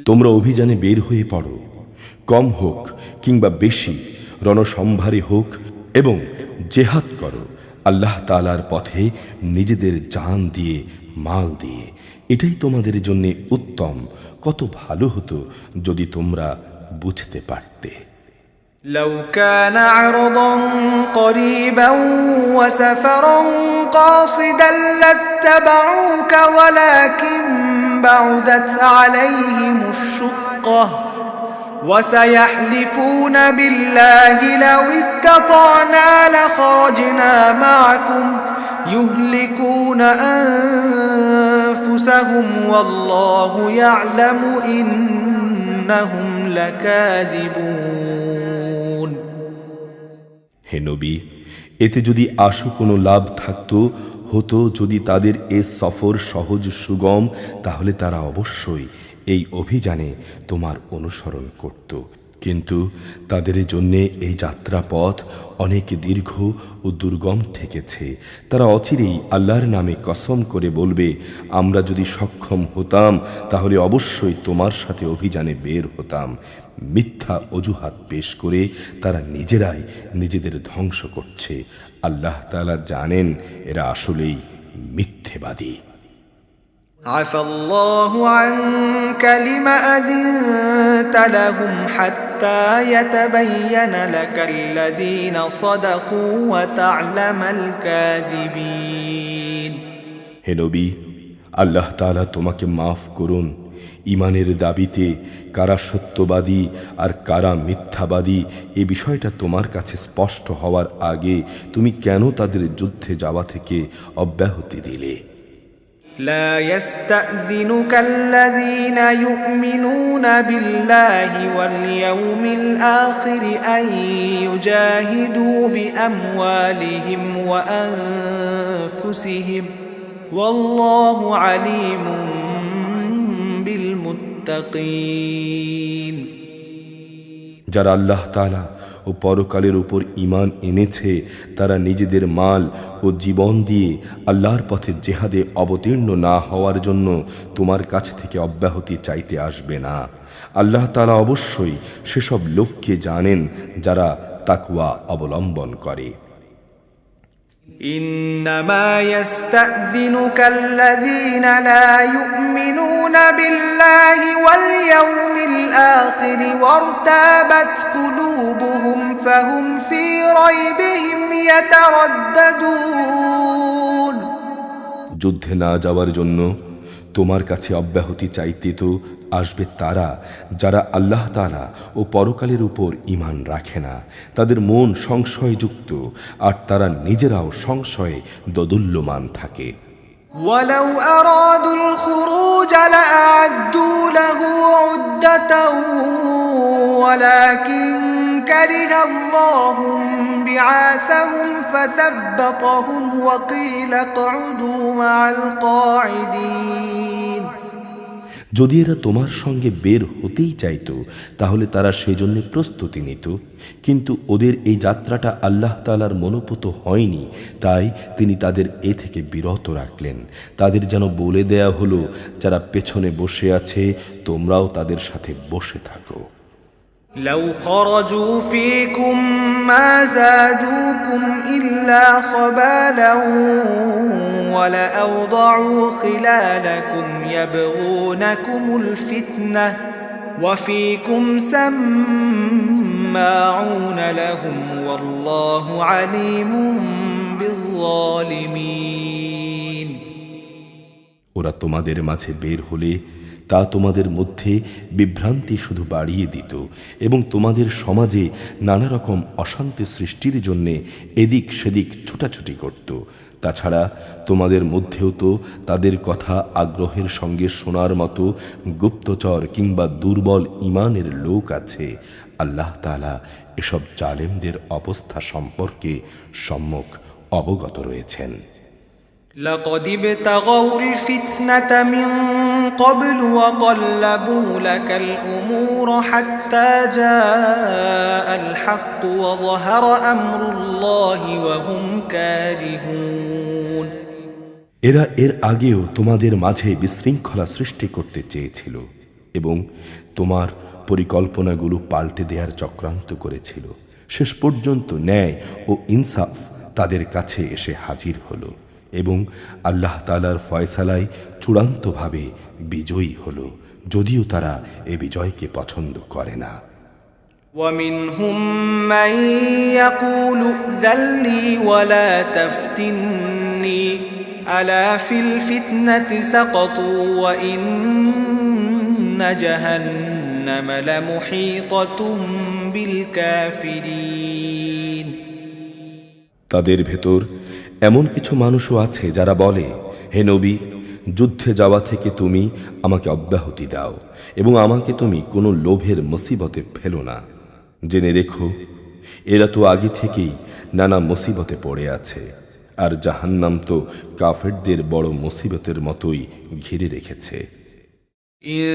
[SPEAKER 2] তোমরা অভিযানে বের হয়ে পড়ো, কম হোক কিংবা বেশি, রণসম্ভারে হোক, এবং জেহাদ করো আল্লাহ তাআলার পথে নিজেদের জান দিয়ে, মাল দিয়ে। এটাই তোমাদের জন্য উত্তম। কত ভালো হতো যদি তোমরা বুঝতে পারতে।
[SPEAKER 1] لو كان عرضا قريبا وسفرا قاصدا لاتبعوك ولكن بعدت عليهم الشقة وسيحلفون بالله لو استطعنا لخرجنا معكم يهلكون أنفسهم والله يعلم إنهم لكاذبون
[SPEAKER 2] হে নবী, এতে যদি আশু কোনো লাভ থাকতো, হতো যদি তাদের এ সফর সহজ সুগম, তাহলে তারা অবশ্যই এই অভিযানে তোমার অনুসরণ করত। কিন্তু তাদের জন্যে এই যাত্রাপথ অনেক দীর্ঘ ও দুর্গম ঠেকেছে। তারা অচিরেই আল্লাহর নামে কসম করে বলবে, আমরা যদি সক্ষম হতাম তাহলে অবশ্যই তোমার সাথে অভিযানে বের হতাম। মিথ্যা অজুহাত পেশ করে তারা নিজেরাই নিজেদের ধ্বংস করছে। আল্লাহ তাআলা জানেন এরা আসলেই মিথ্যেবাদী।
[SPEAKER 1] عفى الله عنك لما أذنت لهم حتى يتبين لك الذين صدقوا وتعلم الكاذبين
[SPEAKER 2] হে নবী, আল্লাহ তাআলা তোমাকে মাফ করুন। ইমানের দাবিতে কারা সত্যবাদী আর কারা মিথ্যাবাদী এ বিষয়টা তোমার কাছে স্পষ্ট হওয়ার আগে তুমি কেন তাদের যুদ্ধে যাওয়া থেকে অব্যাহতি দিলে?
[SPEAKER 1] لا يستأذنك الذين يؤمنون بالله واليوم الآخر أن يجاهدوا بأموالهم وأنفسهم والله عليم بالمتقين
[SPEAKER 2] যারা আল্লাহ তাআলা ও পরকালের উপর ঈমান এনেছে তারা নিজেদের মাল ও জীবন দিয়ে আল্লাহর পথে জিহাদে অবতীর্ণ না হওয়ার জন্য তোমার কাছ থেকে অব্যাহতি চাইতে আসবে না। আল্লাহ তাআলা অবশ্যই সেসব লোককে জানেন যারা তাকওয়া অবলম্বন করে।
[SPEAKER 1] إنما يستأذنك الذين لا يؤمنون بالله واليوم الآخر وارتابت قلوبهم فهم في ريبهم يترددون
[SPEAKER 2] যুদ্ধে না যাওয়ার জন্য তোমার কাছে অব্যাহতি চাইতে তো আসবে তারা যারা আল্লাহ তাআলা ও পরকালের উপর ঈমান রাখে না। তাদের মন সংশয়যুক্ত আর তারা নিজেরাও সংশয়ে দোদুল্যমান থাকে।
[SPEAKER 1] ولو أرادوا الخروج لأعدوا له عدة ولكن كره الله بعاثهم فثبطهم وقيل اقعدوا مع القاعدين
[SPEAKER 2] যদি এরা তোমার সঙ্গে বের হতেই চাইতো তাহলে তারা সেজন্য প্রস্তুতি নিত, কিন্তু ওদের এই যাত্রাটা আল্লাহ তাআলার মনোপুত হয়নি, তাই তিনি তাদের এ থেকে বিরত রাখলেন। তাদের যেন বলে দেয়া হলো, যারা পেছনে বসে আছে তোমরাও তাদের সাথে বসে থাকো।
[SPEAKER 1] لو خرجوا فيكم ما زادوكم إلا خبالا ولأوضعوا خلالكم يبغونكم الفتنة وفيكم سماعون لهم والله عليم بالظالمين
[SPEAKER 2] ওরা তোমাদের মাঝে বের হলে তা তোমাদের মধ্যে বিভ্রান্তি শুধু বাড়িয়ে দিত এবং তোমাদের সমাজে নানা রকম অশান্তি সৃষ্টির জন্য এদিক সেদিক ছুটাছুটি করত। তাছাড়া তোমাদের মধ্যেও তো তাদের কথা আগ্রহের সঙ্গে শোনার মতো গুপ্তচর কিংবা দুর্বল ঈমানের লোক আছে। আল্লাহ তাআলা এসব জালেমদের অবস্থা সম্পর্কে সম্যক অবগত রয়েছেন।
[SPEAKER 1] لقد ابتغوا الفتنة من قبل وقلبوا لك الأمور حتى جاء الحق وظهر أمر الله وهم كارهون।
[SPEAKER 2] এরা এর আগেও তোমাদের মাঝে বিশৃঙ্খলা সৃষ্টি করতে চেয়েছিল এবং তোমার পরিকল্পনাগুলো পাল্টে দেওয়ার চক্রান্ত করেছিল। শেষ পর্যন্ত ন্যায় ও ইনসাফ তাদের কাছে এসে হাজির হলো এবং আল্লাহ তাআলার ফয়সালায় চূড়ান্তভাবে বিজয়ী হলো, যদিও তারা এ বিজয়কে পছন্দ করে না।
[SPEAKER 1] ومنهم من يقول ائذن لي ولا تفتني ألا في الفتنة سقطوا وإن جهنم لمحيطة بالكافرين।
[SPEAKER 2] তাদের ভেতর এমন কিছু মানুষও আছে যারা বলে, হে নবী, যুদ্ধে যাওয়া থেকে তুমি আমাকে অব্যাহতি দাও এবং আমাকে তুমি কোনো লোভের মুসিবতে ফেলো না। জেনে রেখো, এরা তো আগে থেকেই নানা মুসিবতে পড়ে আছে, আর জাহান্নাম তো কাফেরদের বড় মুসিবতের মতোই ঘিরে রেখেছে।
[SPEAKER 1] إن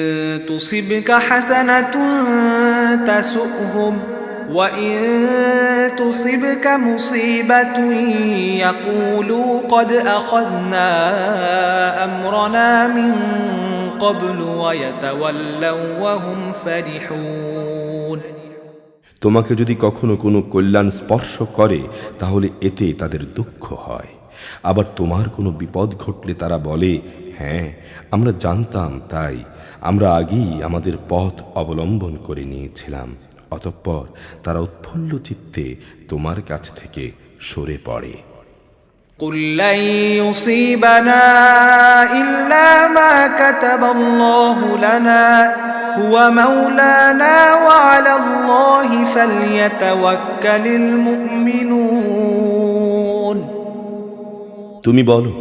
[SPEAKER 1] تصبك حسنة تسؤهم وإن تصبك مصيبة يقولوا قد أخذنا أمرنا من قبل ويتولوا وهم فرحون।
[SPEAKER 2] তোমাকে যদি কখনো কোনো কল্যাণ স্পর্শ করে তাহলে এতে তাদের দুঃখ হয়, আবার তোমার কোনো বিপদ ঘটলে তারা বলে, হ্যাঁ আমরা জানতাম, তাই আমরা আগেই আমাদের পথ অবলম্বন করে নিয়েছিলাম। অতঃপর তারা উৎফুল্ল চিত্তে তোমার কাছ থেকে সরে পড়ে।
[SPEAKER 1] قل لن يصيبنا إلا ما كتب الله لنا هو مولانا وعلى الله فليتوكل المؤمنون।
[SPEAKER 2] তুমি বলো,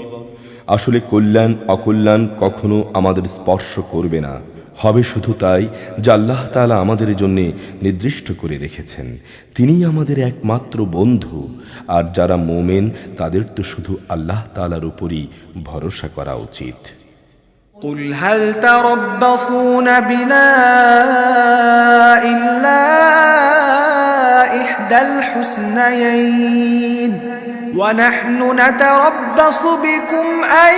[SPEAKER 2] আসলে কল্যাণ অকল্যাণ কখনো আমাদের স্পর্শ করবে না, হবে শুধু তাই যা আল্লাহ তাআলা আমাদের জন্য নির্দিষ্ট করে রেখেছেন। তিনিই আমাদের একমাত্র বন্ধু, আর যারা মুমিন তাদের তো শুধু আল্লাহ তাআলার উপরই ভরসা করা উচিত।
[SPEAKER 1] قل هل تربصون بنا إلا إحدى الحسنيين ونحن نتربص بكم أن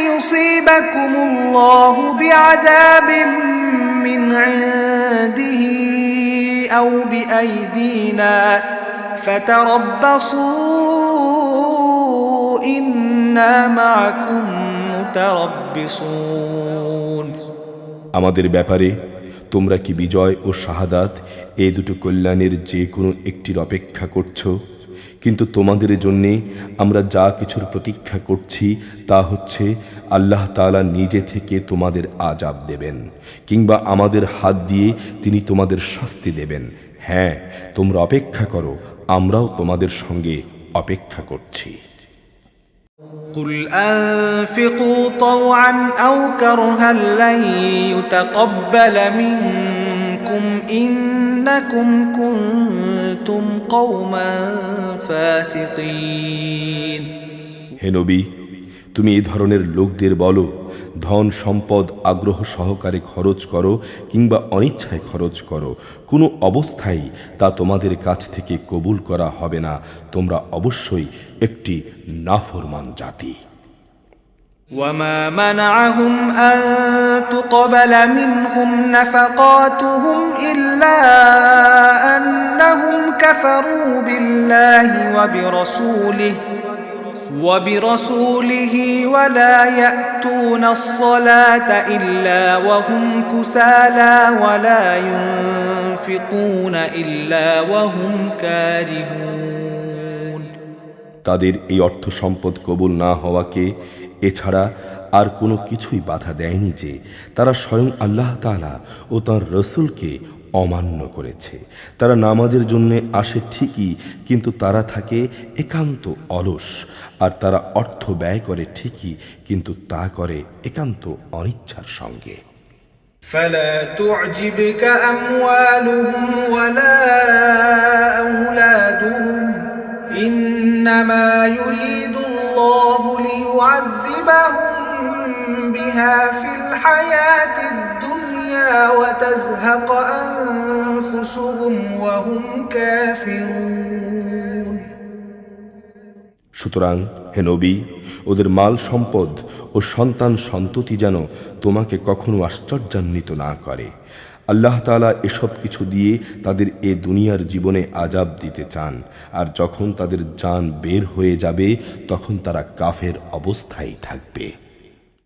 [SPEAKER 1] يصيبكم الله بعذاب من عنده أو بأيدينا فتربصوا إنا معكم متربصون।
[SPEAKER 2] আমাদের ব্যাপারে তোমরা কি বিজয় ও শাহাদাত এই দুটো কল্যাণের যে কোনো একটির অপেক্ষা করছো? কিন্তু তোমাদের জন্যে আমরা যা কিছুর প্রতীক্ষা করছি তা হচ্ছে আল্লাহ তাআলা নিজে থেকে তোমাদের আযাব দেবেন, কিংবা আমাদের হাত দিয়ে তিনি তোমাদের শাস্তি দেবেন। হ্যাঁ, তোমরা অপেক্ষা করো, আমরাও তোমাদের সঙ্গে অপেক্ষা করছি।
[SPEAKER 1] قل أنفقوا طوعا أو كرها لن يتقبل منكم إنكم كنتم قوما فاسقين।
[SPEAKER 2] হে নবী, তুমি এই ধরনের লোকদের বলো, ধন সম্পদ আগ্রহ সহকারে খরচ করো কিংবা অনিচ্ছায় খরচ করো, কোনো অবস্থায় তা তোমাদের কাছ থেকে কবুল করা হবে না। তোমরা অবশ্যই একটি নাফরমান জাতি।
[SPEAKER 1] وما منعهم أن تقبل منهم نفقاتهم إلا أنهم كفروا بالله وبرسوله ولا يأتون الصلاة إلا وهم كسالى ولا ينفقون إلا وهم كارهون।
[SPEAKER 2] তাদের এই অর্থ সম্পদ কবুল না হওয়াকে এছাড়া আর কোনো কিছুই বাধা দেয়নি যে তারা স্বয়ং আল্লাহ তাআলা ও তাঁর রসুলকে অমান্য করেছে। তারা নামাজের জন্য আসে ঠিকই, কিন্তু তারা থাকে একান্ত অলস, আর তারা অর্থ ব্যয় করে ঠিকই, কিন্তু তা করে একান্ত অনিচ্ছার সঙ্গে।
[SPEAKER 1] فلا تعجبك أموالهم ولا أولادهم إنما يريد الله ليعذبهم بها في الحياة الدنيا وتزهق أنفسهم وهم كافرون
[SPEAKER 2] সুতরাং হে নবী, ওদের মাল সম্পদ ও সন্তান সন্ততি যেন তোমাকে কখনো আশ্চর্যান্বিত না করে। আল্লাহ তাআলা এসব কিছু দিয়ে তাদের এ দুনিয়ার জীবনে আযাব দিতে চান, আর যখন তাদের জান বের হয়ে যাবে তখন তারা কাফের অবস্থায় থাকবে।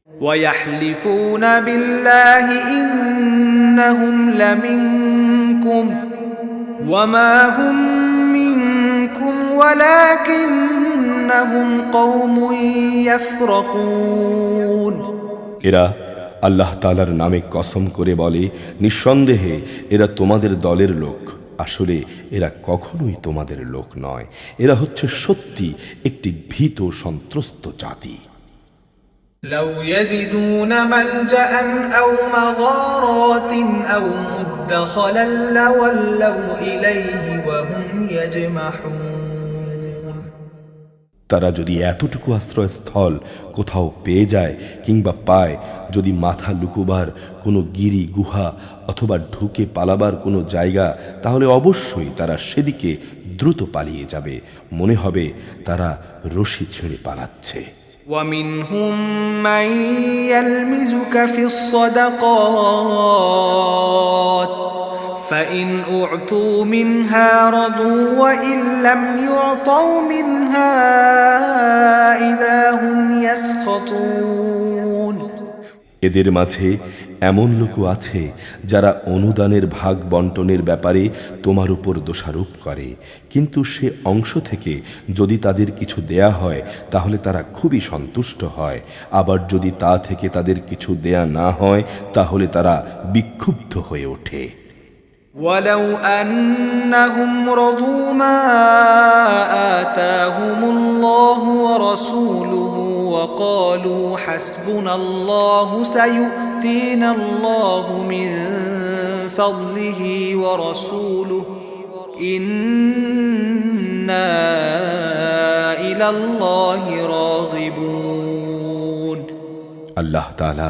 [SPEAKER 1] ويحلفون بالله إنهم لمنكم وما هم منكم ولكنهم قوم يفرقون
[SPEAKER 2] এরা আল্লাহ তাআলার নামে কসম করে বলে, নিঃসন্দেহে এরা তোমাদের দলের লোক, আসলে এরা কখনোই তোমাদের লোক নয়। এরা হচ্ছে সত্যি একটি ভীত সন্ত্রস্ত জাতি।
[SPEAKER 1] لو يجدون ملجأ أو مغارات أو مدخلا لولوا إليه وهم يجمحون
[SPEAKER 2] তারা যদি এতটুকু আশ্রয়স্থল কোথাও পেয়ে যায় কিংবা পায়, যদি মাথা লুকোবার কোনো গিরি গুহা অথবা ঢুকে পালাবার কোনো জায়গা, তাহলে অবশ্যই তারা সেদিকে দ্রুত পালিয়ে যাবে, মনে হবে তারা রশি ছেড়ে পালাচ্ছে।
[SPEAKER 1] ومنهم من يلمزك في الصدقات فإن أعطوا منها رضوا وإن لم يعطوا منها إذا هم يسخطون
[SPEAKER 2] এদের মাঝে এমন লোকও আছে যারা অনুদানের ভাগ বন্টনের ব্যাপারে তোমার উপর দোষারোপ করে, কিন্তু সে অংশ থেকে যদি তাদের কিছু দেয়া হয় তাহলে তারা খুবই সন্তুষ্ট হয়, আবার যদি তা থেকে তাদের কিছু দেয়া না হয় তাহলে তারা বিক্ষুব্ধ হয়ে ওঠে।
[SPEAKER 1] ولو أنهم رضوا ما آتاهم الله ورسوله وقالوا حسبنا الله سيؤتينا الله من فضله ورسوله إنا إلى الله راغبون
[SPEAKER 2] আল্লাহ তাআলা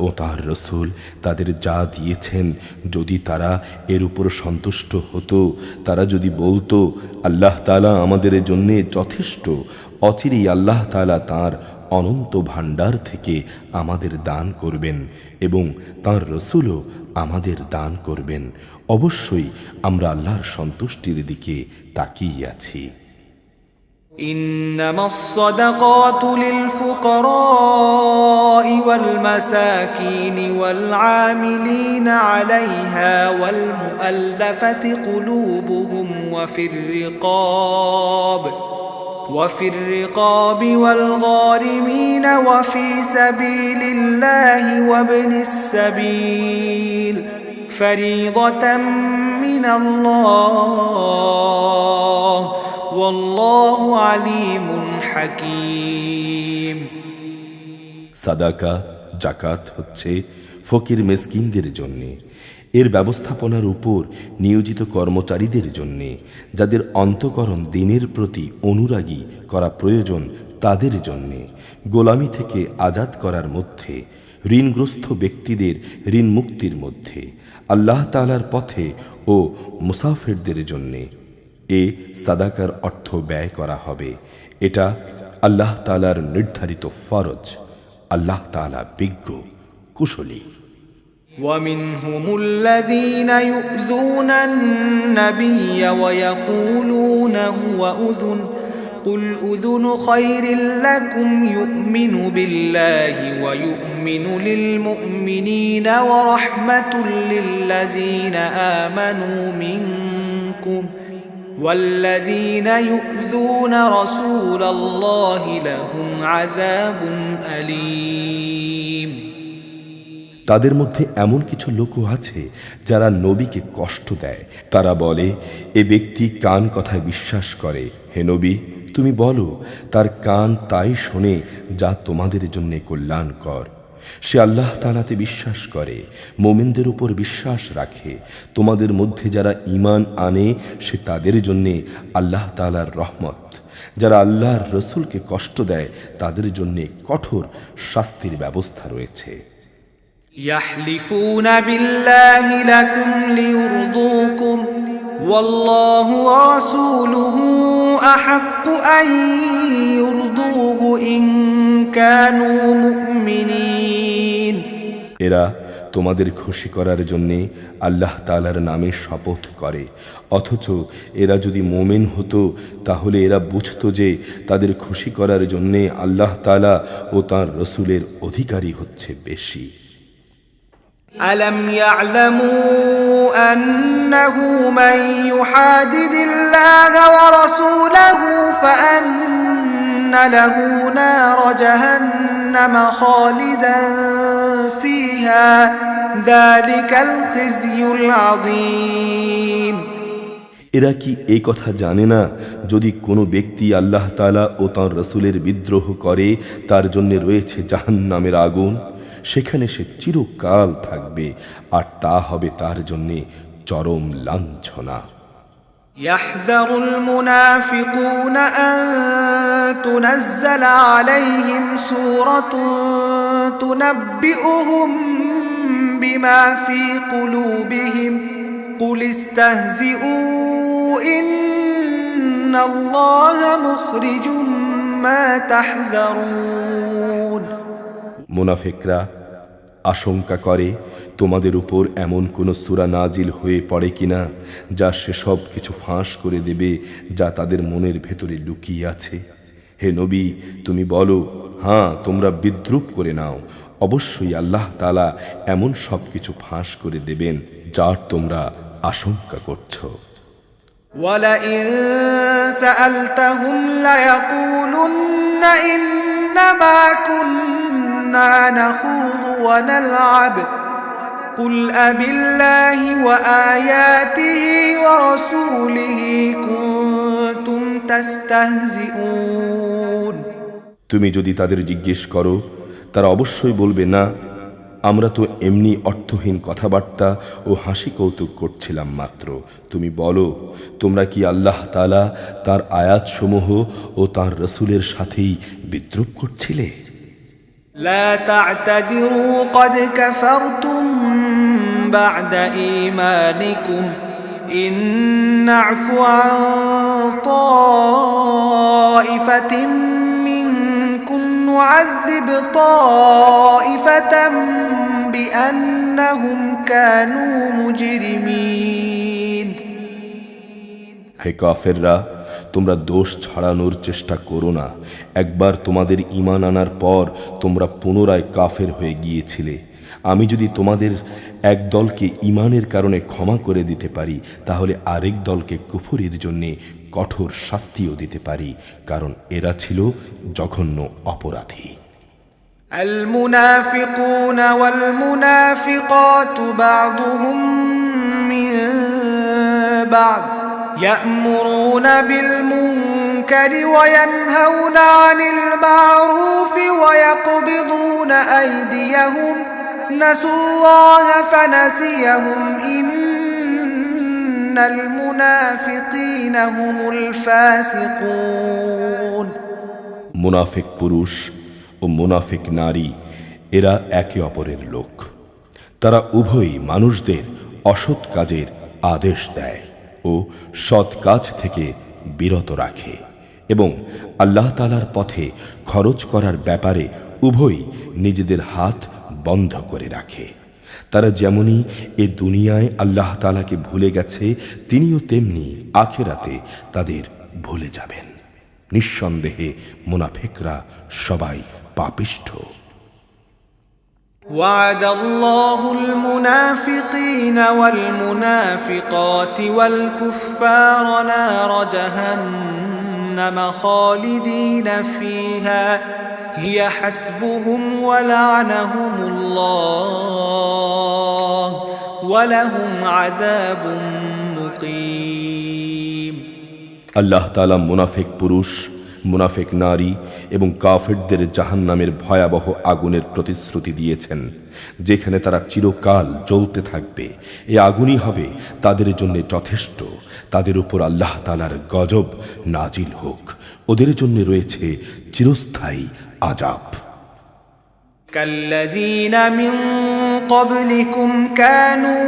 [SPEAKER 2] ও তার রসূল তাদের যা দিয়েছেন যদি তারা এর উপর সন্তুষ্ট হতো, তারা যদি বলতো আল্লাহ তাআলা আমাদের জন্য যথেষ্ট, অচিরেই আল্লাহ তাআলা তাঁর অনন্ত ভাণ্ডার থেকে আমাদের দান করবেন এবং তাঁর রসূলও আমাদের দান করবেন, অবশ্যই আমরা আল্লাহর সন্তুষ্টির দিকে তাকিয়ে আছি।
[SPEAKER 1] إنما الصدقات للفقراء والمساكين والعاملين عليها والمؤلفة قلوبهم وفي الرقاب والغارمين وفي سبيل الله وابن السبيل فريضة من الله والله عليم حكيم
[SPEAKER 2] সাদাকা জাকাত হচ্ছে ফকির মিসকিনদের জন্য, এর ব্যবস্থাপনার উপর নিয়োজিত কর্মচারীদের জন্য, যাদের অন্তঃকরণ দিনের প্রতি অনুরাগী করা প্রয়োজন তাদের জন্য, গোলামি থেকে আজাদ করার মধ্যে, ঋণগ্রস্ত ব্যক্তিদের ঋণ মুক্তির মধ্যে, আল্লাহ তাআলার পথে ও মুসাফিরদের জন্যে এ সাদাকার অর্থ ব্যয় করা হবে। এটা আল্লাহ তাআলার নির্ধারিত ফরজ। আল্লাহ তাআলা বিজ্ঞ কুশলী।
[SPEAKER 1] ومنهم الذين يؤذون النبي ويقولون هو أذن قل أذن خير لكم يؤمن بالله ويؤمن للمؤمنين ورحمة للذين آمنوا منكم والذين يؤذون رسول الله لهم عذاب أليم
[SPEAKER 2] তাদের মধ্যে এমন কিছু লোকও আছে যারা নবীকে কষ্ট দেয়। তারা বলে, এ ব্যক্তি কান কথায় বিশ্বাস করে। হে নবী, তুমি বলো তার কান তাই শোনে যা তোমাদের জন্য কল্যাণকর, সে আল্লাহ তাআলাতে বিশ্বাস করে, মুমিনদের উপর বিশ্বাস রাখে। তোমাদের মধ্যে যারা ঈমান আনে সে তাদের জন্যে আল্লাহ তাআলার রহমত। যারা আল্লাহর রসূলকে কষ্ট দেয় তাদের জন্যে কঠোর শাস্তির ব্যবস্থা রয়েছে।
[SPEAKER 1] يحلفون بالله لكم ليرضوكم والله ورسوله أحق أن يرضوه إن كانوا مؤمنين।
[SPEAKER 2] এরা তোমাদের খুশি করার জন্যে আল্লাহ তাআলার নামে শপথ করে, অথচ এরা যদি মোমেন হতো তাহলে এরা বুঝতো যে তাদের খুশি করার জন্যে আল্লাহ তাআলা ও তাঁর রসূলের অধিকারী হচ্ছে বেশি।
[SPEAKER 1] ألم يعلموا أنه من يحادد الله ورسوله فأن له نار جهنم خالدا فيها ذلك الخزي العظيم।
[SPEAKER 2] এরা কি এই কথা জানে না, যদি কোনো ব্যক্তি আল্লাহ তাআলা ও তাঁর রসূলের বিদ্রোহ করে তার জন্য রয়েছে জাহান্নামের আগুন, সেখানে সে চিরকাল থাকবে, আর তা হবে তার জন্য চরম লাঞ্ছনা।
[SPEAKER 1] يحذر المنافقون أن تنزل عليهم سورة تنبئهم بما في قلوبهم قل استهزئوا إن الله مخرج ما تحذرون।
[SPEAKER 2] মুনাফিকরা আশঙ্কা করে তোমাদের উপর এমন কোন সূরা নাজিল হয়ে পড়ে কিনা যা সেসব কিছু ফাঁস করে দেবে যা তাদের মনের ভেতরে লুকিয়ে আছে। হে নবী, তুমি বলো, হ্যাঁ, তোমরা বিদ্রুপ করে নাও, অবশ্যই আল্লাহ তাআলা এমন সব কিছু ফাঁস করে দেবেন যার তোমরা আশঙ্কা করছো।
[SPEAKER 1] وَلَئِن سَأَلْتَهُمْ لَيَقُولُنَّ إِنَّمَا كُنَّا نَخُوضُ وَنَلْعَبُ قُلْ أَبِاللَّهِ وَآيَاتِهِ وَرَسُولِهِ كُنتُمْ تَسْتَهْزِئُونَ।
[SPEAKER 2] তুমি যদি তাদের জিজ্ঞেস করো, তারা অবশ্যই বলবে, না, আমরা তো এমনি অর্থহীন কথাবার্তা ও হাসি কৌতুক করছিলাম মাত্র। তুমি বলো, তোমরা কি আল্লাহ তাআলা তার আয়াতসমূহ ও তার রসূলের সাথেই বিদ্রুপ করছিলে?
[SPEAKER 1] لا تعتذروا قد كفرتم بعد إيمانكم إن نعف عن طائفة منكم نعذب طائفة بأنهم كانوا مجرمين।
[SPEAKER 2] হে কাফেররা, তোমরা দোষ ছাড়ানোর চেষ্টা করো না। একবার তোমাদের ঈমান আনার পর তোমরা পুনরায় কাফের হয়ে গিয়েছিলে। আমি যদি তোমাদের এক দলকে ঈমানের কারণে ক্ষমা করে দিতে পারি, তাহলে আরেক দলকে কুফরির জন্য কঠোর শাস্তিও দিতে পারি, কারণ এরা ছিল জঘন্য অপরাধী।
[SPEAKER 1] المنافقون والمنافقات بعضهم من بعض يأمرون بالمنكر وينهون عن المعروف ويقبضون أيديهم نسوا الله فنسيهم إن المنافقين هم الفاسقون।
[SPEAKER 2] মুনাফিক পুরুষ ও মুনাফিক নারী এরা একে অপরের লোক। তারা উভয়ই মানুষদের অসৎ কাজের আদেশ দেয় ও সৎ কাজ থেকে বিরত রাখে, এবং আল্লাহ তাআলার পথে খরচ করার ব্যাপারে উভয়ই নিজেদের হাত বন্ধ করে রাখে। তারা যেমনি এ দুনিয়ায় আল্লাহ তাআলাকে ভুলে গেছে, তিনিও তেমনি আখিরাতে তাদের ভুলে যাবেন। নিঃসন্দেহে মুনাফিকরা সবাই পাপিষ্ঠ।
[SPEAKER 1] وعد الله المنافقين والمنافقات والكفار نار جهنم خالدين فيها هي حسبهم ولعنهم الله ولهم عذاب مقيم।
[SPEAKER 2] আল্লাহ তাআলা মুনাফিক পুরুষ মুনাফিক নারী এবং কাফেরদের জাহান্নামের ভয়াবহ আগুনের প্রতিশ্রুতি দিয়েছেন, যেখানে তারা চিরকাল জ্বলতে থাকবে। এই আগুনই হবে তাদের জন্য যথেষ্ট। তাদের উপর আল্লাহ তাআলার গজব নাজিল হোক। ওদের জন্য রয়েছে চিরস্থায়ী আযাব।
[SPEAKER 1] كالذين من قبلكم كانوا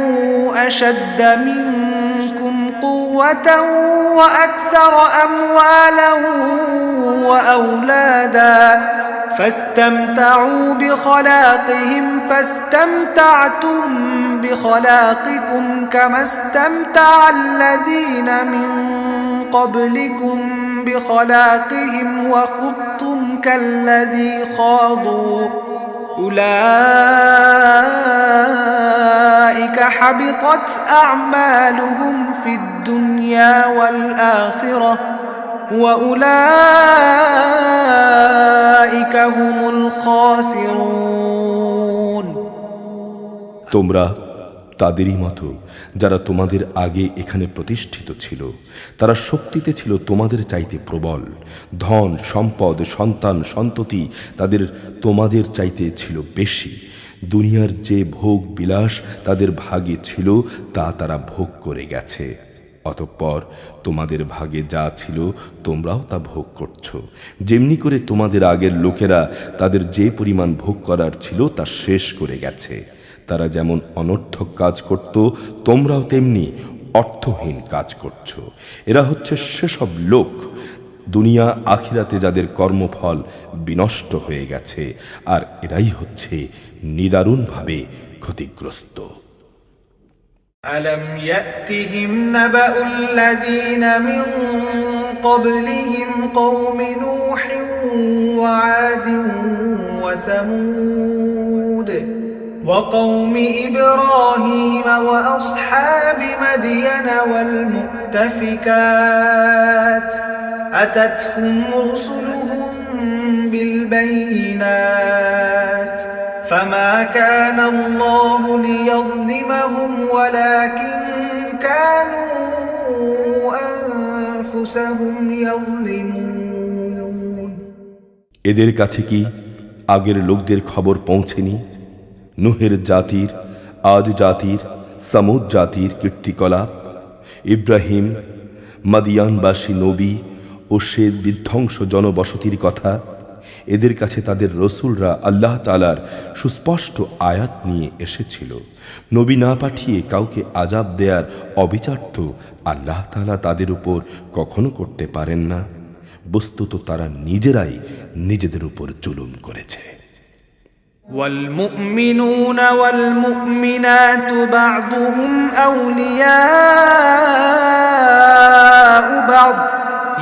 [SPEAKER 1] أشد منكم قوة وأكثر أموالا وأولادا فاستمتعوا بخلاقهم فاستمتعتم بخلاقكم كما استمتع الذين من قبلكم بخلاقهم وخضتم كالذي خاضوا أولئك حبطت أعمالهم في الدنيا والآخرة وأولئك هم الخاسرون
[SPEAKER 2] তোমরা তাদেরই মতো যারা তোমাদের আগে এখানে প্রতিষ্ঠিত ছিল। তারা শক্তিতে ছিল তোমাদের চাইতে প্রবল। ধন সম্পদ সন্তান সন্ততি তাদের তোমাদের চাইতে ছিল বেশি। দুনিয়ার যে ভোগ বিলাস তাদের ভাগে ছিল তা তারা ভোগ করে গেছে। অতঃপর তোমাদের ভাগে যা ছিল তোমরাও তা ভোগ করছো। যেমনি করে তোমাদের আগের লোকেরা তাদের যে পরিমাণ ভোগ করার ছিল তা শেষ করে গেছে। তারা যেমন অনর্থক কাজ করত, তোমরাও তেমনি অর্থহীন কাজ করছো। এরা হচ্ছে সেসব লোক দুনিয়া আখিরাতে যাদের কর্মফল বিনষ্ট হয়ে গেছে, আর এরাই হচ্ছে নিদারুণভাবে ক্ষতিগ্রস্ত।
[SPEAKER 1] ألم يأتهم نبأ الذين من قبلهم قوم نوح وعاد وثمود وقوم إبراهيم وأصحاب مدين والمؤتفكات أتتهم رسلهم بالبينات فما كان الله ليظلمهم ولكن كانوا أنفسهم يظلمون
[SPEAKER 2] এদের কাছে কি আগের লোকদের খবর পৌঁছেনি? নুহের জাতির, আদ জাতির, সামুদ জাতির কীর্তিকলাপ, ইব্রাহিম, মাদিয়ানবাসী নবী ও সে বিধ্বংস জনবসতির কথা। এদের কাছে তাদের রসুলরা আল্লাহ তাআলার সুস্পষ্ট আয়াত নিয়ে এসেছিল। নবী না পাঠিয়ে কাউকে আযাব দেয়ার অবিচার তো আল্লাহ তাআলা তাদের উপর কখনো করতে পারেন না। বস্তুত তারা নিজেরাই নিজেদের উপর জুলুম করেছে।
[SPEAKER 1] والمؤمنون والمؤمنات بعضهم أولياء بعض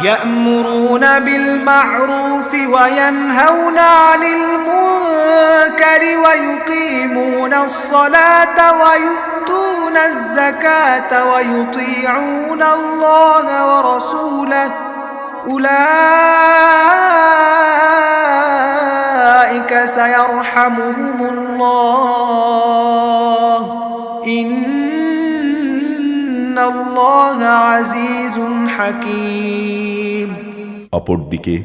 [SPEAKER 1] يأمرون بالمعروف وينهون عن المنكر ويقيمون الصلاة ويؤتون الزكاة ويطيعون الله ورسوله أولئك سيرحمهم الله إن الله عزيز حكيم
[SPEAKER 2] অপরদিকে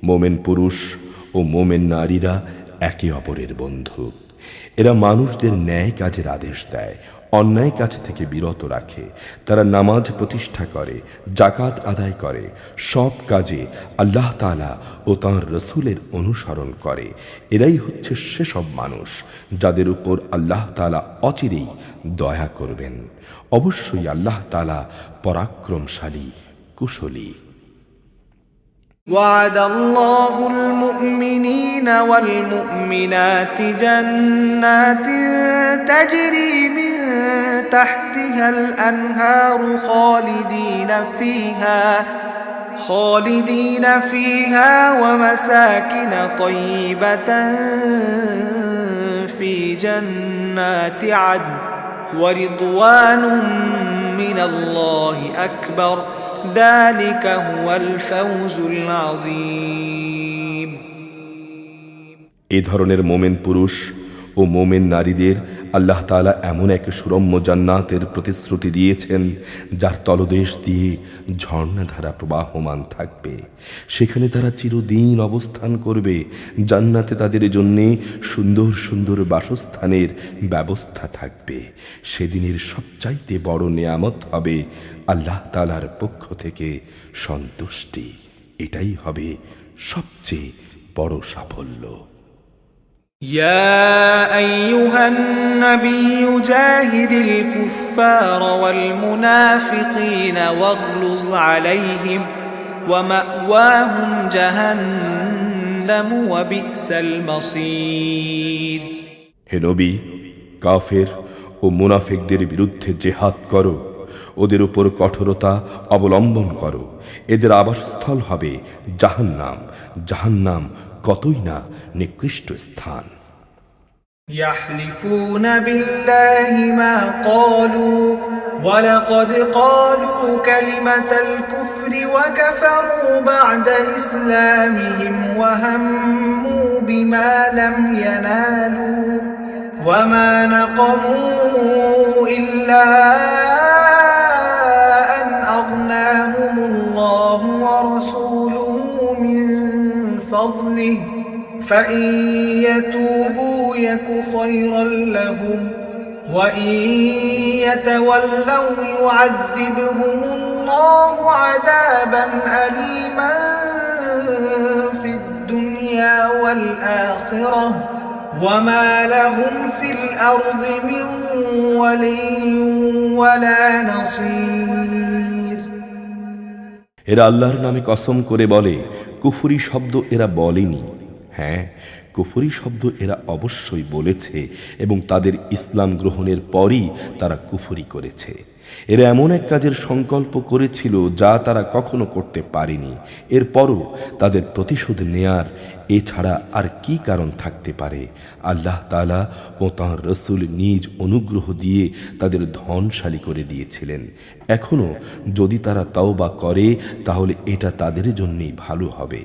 [SPEAKER 2] মোমেন পুরুষ ও মোমেন নারীরা একে অপরের বন্ধু। এরা মানুষদের ন্যায় কাজের আদেশ দেয়, অন্যায় কাজ থেকে বিরত রাখে। তারা নামাজ প্রতিষ্ঠা করে, জাকাত আদায় করে, সব কাজে আল্লাহ তাআলা ও তাঁর রসুলের অনুসরণ করে। এরাই হচ্ছে সেসব মানুষ যাদের উপর আল্লাহ তাআলা অচিরেই দয়া করবেন। অবশ্যই আল্লাহ তাআলা পরাক্রমশালী, কুশলী।
[SPEAKER 1] وعد الله المؤمنين والمؤمنات جنات تجري من تحتها الأنهار خالدين فيها ومساكن طيبة في جنات عدن ورضوان من الله أكبر ذلك هو الفوز العظيم
[SPEAKER 2] এ ধরনের মোমেন পুরুষ ও মোমেন নারীদের আল্লাহ তাআলা এমন এক সুরম্য জান্নাতের প্রতিশ্রুতি দিয়েছেন যার তলদেশ দিয়ে ঝর্ণাধারা প্রবাহমান থাকবে। সেখানে তারা চিরদিন অবস্থান করবে। জান্নাতে তাদের জন্য সুন্দর সুন্দর বাসস্থানের ব্যবস্থা থাকবে। সেদিনের সবচাইতে বড় নেয়ামত হবে আল্লাহ তাআলার পক্ষ থেকে সন্তুষ্টি। এটাই হবে সবচেয়ে বড় সাফল্য।
[SPEAKER 1] يا أيها النبي جاهد الكفار والمنافقين واغلظ عليهم ومأواهم جهنم وبئس المصير।
[SPEAKER 2] হে নবী, কাফের ও মুনাফিকদের বিরুদ্ধে জিহাদ করো, ওদের উপর কঠোরতা অবলম্বন করো। এদের আবাসস্থল হবে জাহান্নাম। জাহান্নাম কতই না নিকৃষ্ট স্থান।
[SPEAKER 1] يحلفون بالله ما قالوا ولقد قالوا كلمة الكفر وكفروا بعد إسلامهم وهموا بما لم ينالوا وما نقموا إلا أن أغناهم الله ورسوله من فضله فإن يتوبوا يك خيرا لهم وإن يتولوا يعذبهم الله عذابا أليما في الدنيا والآخرة وما لهم في الأرض من ولي ولا نصير।
[SPEAKER 2] এরা আল্লাহর নামে কসম করে বলে, কুফরি শব্দ এরা বলেনি। হ্যাঁ, কুফরি শব্দ এরা অবশ্যই বলেছে এবং তাদের ইসলাম গ্রহণের পরই তারা কুফরি করেছে। এরা এমন এক কাজের সংকল্প করেছিল যা তারা কখনো করতে পারেনি। এরপরও তাদের প্রতিশোধ নেয়ার এছাড়া আর কি কারণ থাকতে পারে? আল্লাহ তাআলা ও তাঁর রাসূল নিজ অনুগ্রহ দিয়ে তাদের ধনশালী করে দিয়েছিলেন। এখনো যদি তারা তওবা করে তাহলে এটা তাদের জন্যই ভালো হবে।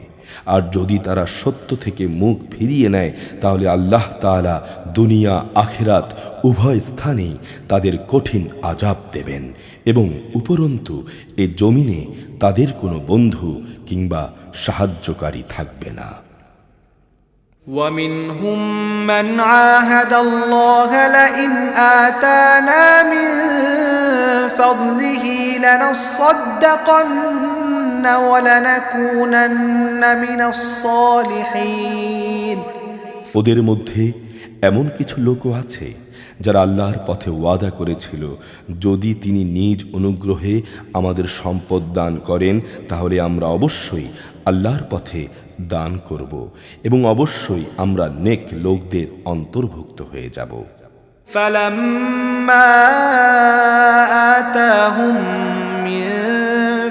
[SPEAKER 2] আর যদি তারা সত্য থেকে মুখ ফিরিয়ে নেয় তাহলে আল্লাহ তাআলা দুনিয়া আখিরাত উভয় স্থানেই তাদের কঠিন আযাব দেবেন এবং উপরন্তু এ জমিনে তাদের কোনো বন্ধু কিংবা সাহায্যকারী থাকবে না।
[SPEAKER 1] ومنهم من عاهد الله لئن آتانا من فضله لنصدقن ولنكونن من الصالحين।
[SPEAKER 2] ওদের মধ্যে এমন কিছু লোকও আছে যারা আল্লাহর পথে ওয়াদা করেছিল, যদি তিনি নিজ অনুগ্রহে আমাদের সম্পদ দান করেন তাহলে আমরা অবশ্যই আল্লাহর পথে দান করব এবং অবশ্যই আমরা নেক লোকদের অন্তর্ভুক্ত হয়ে যাব।
[SPEAKER 1] فلما آتاهم من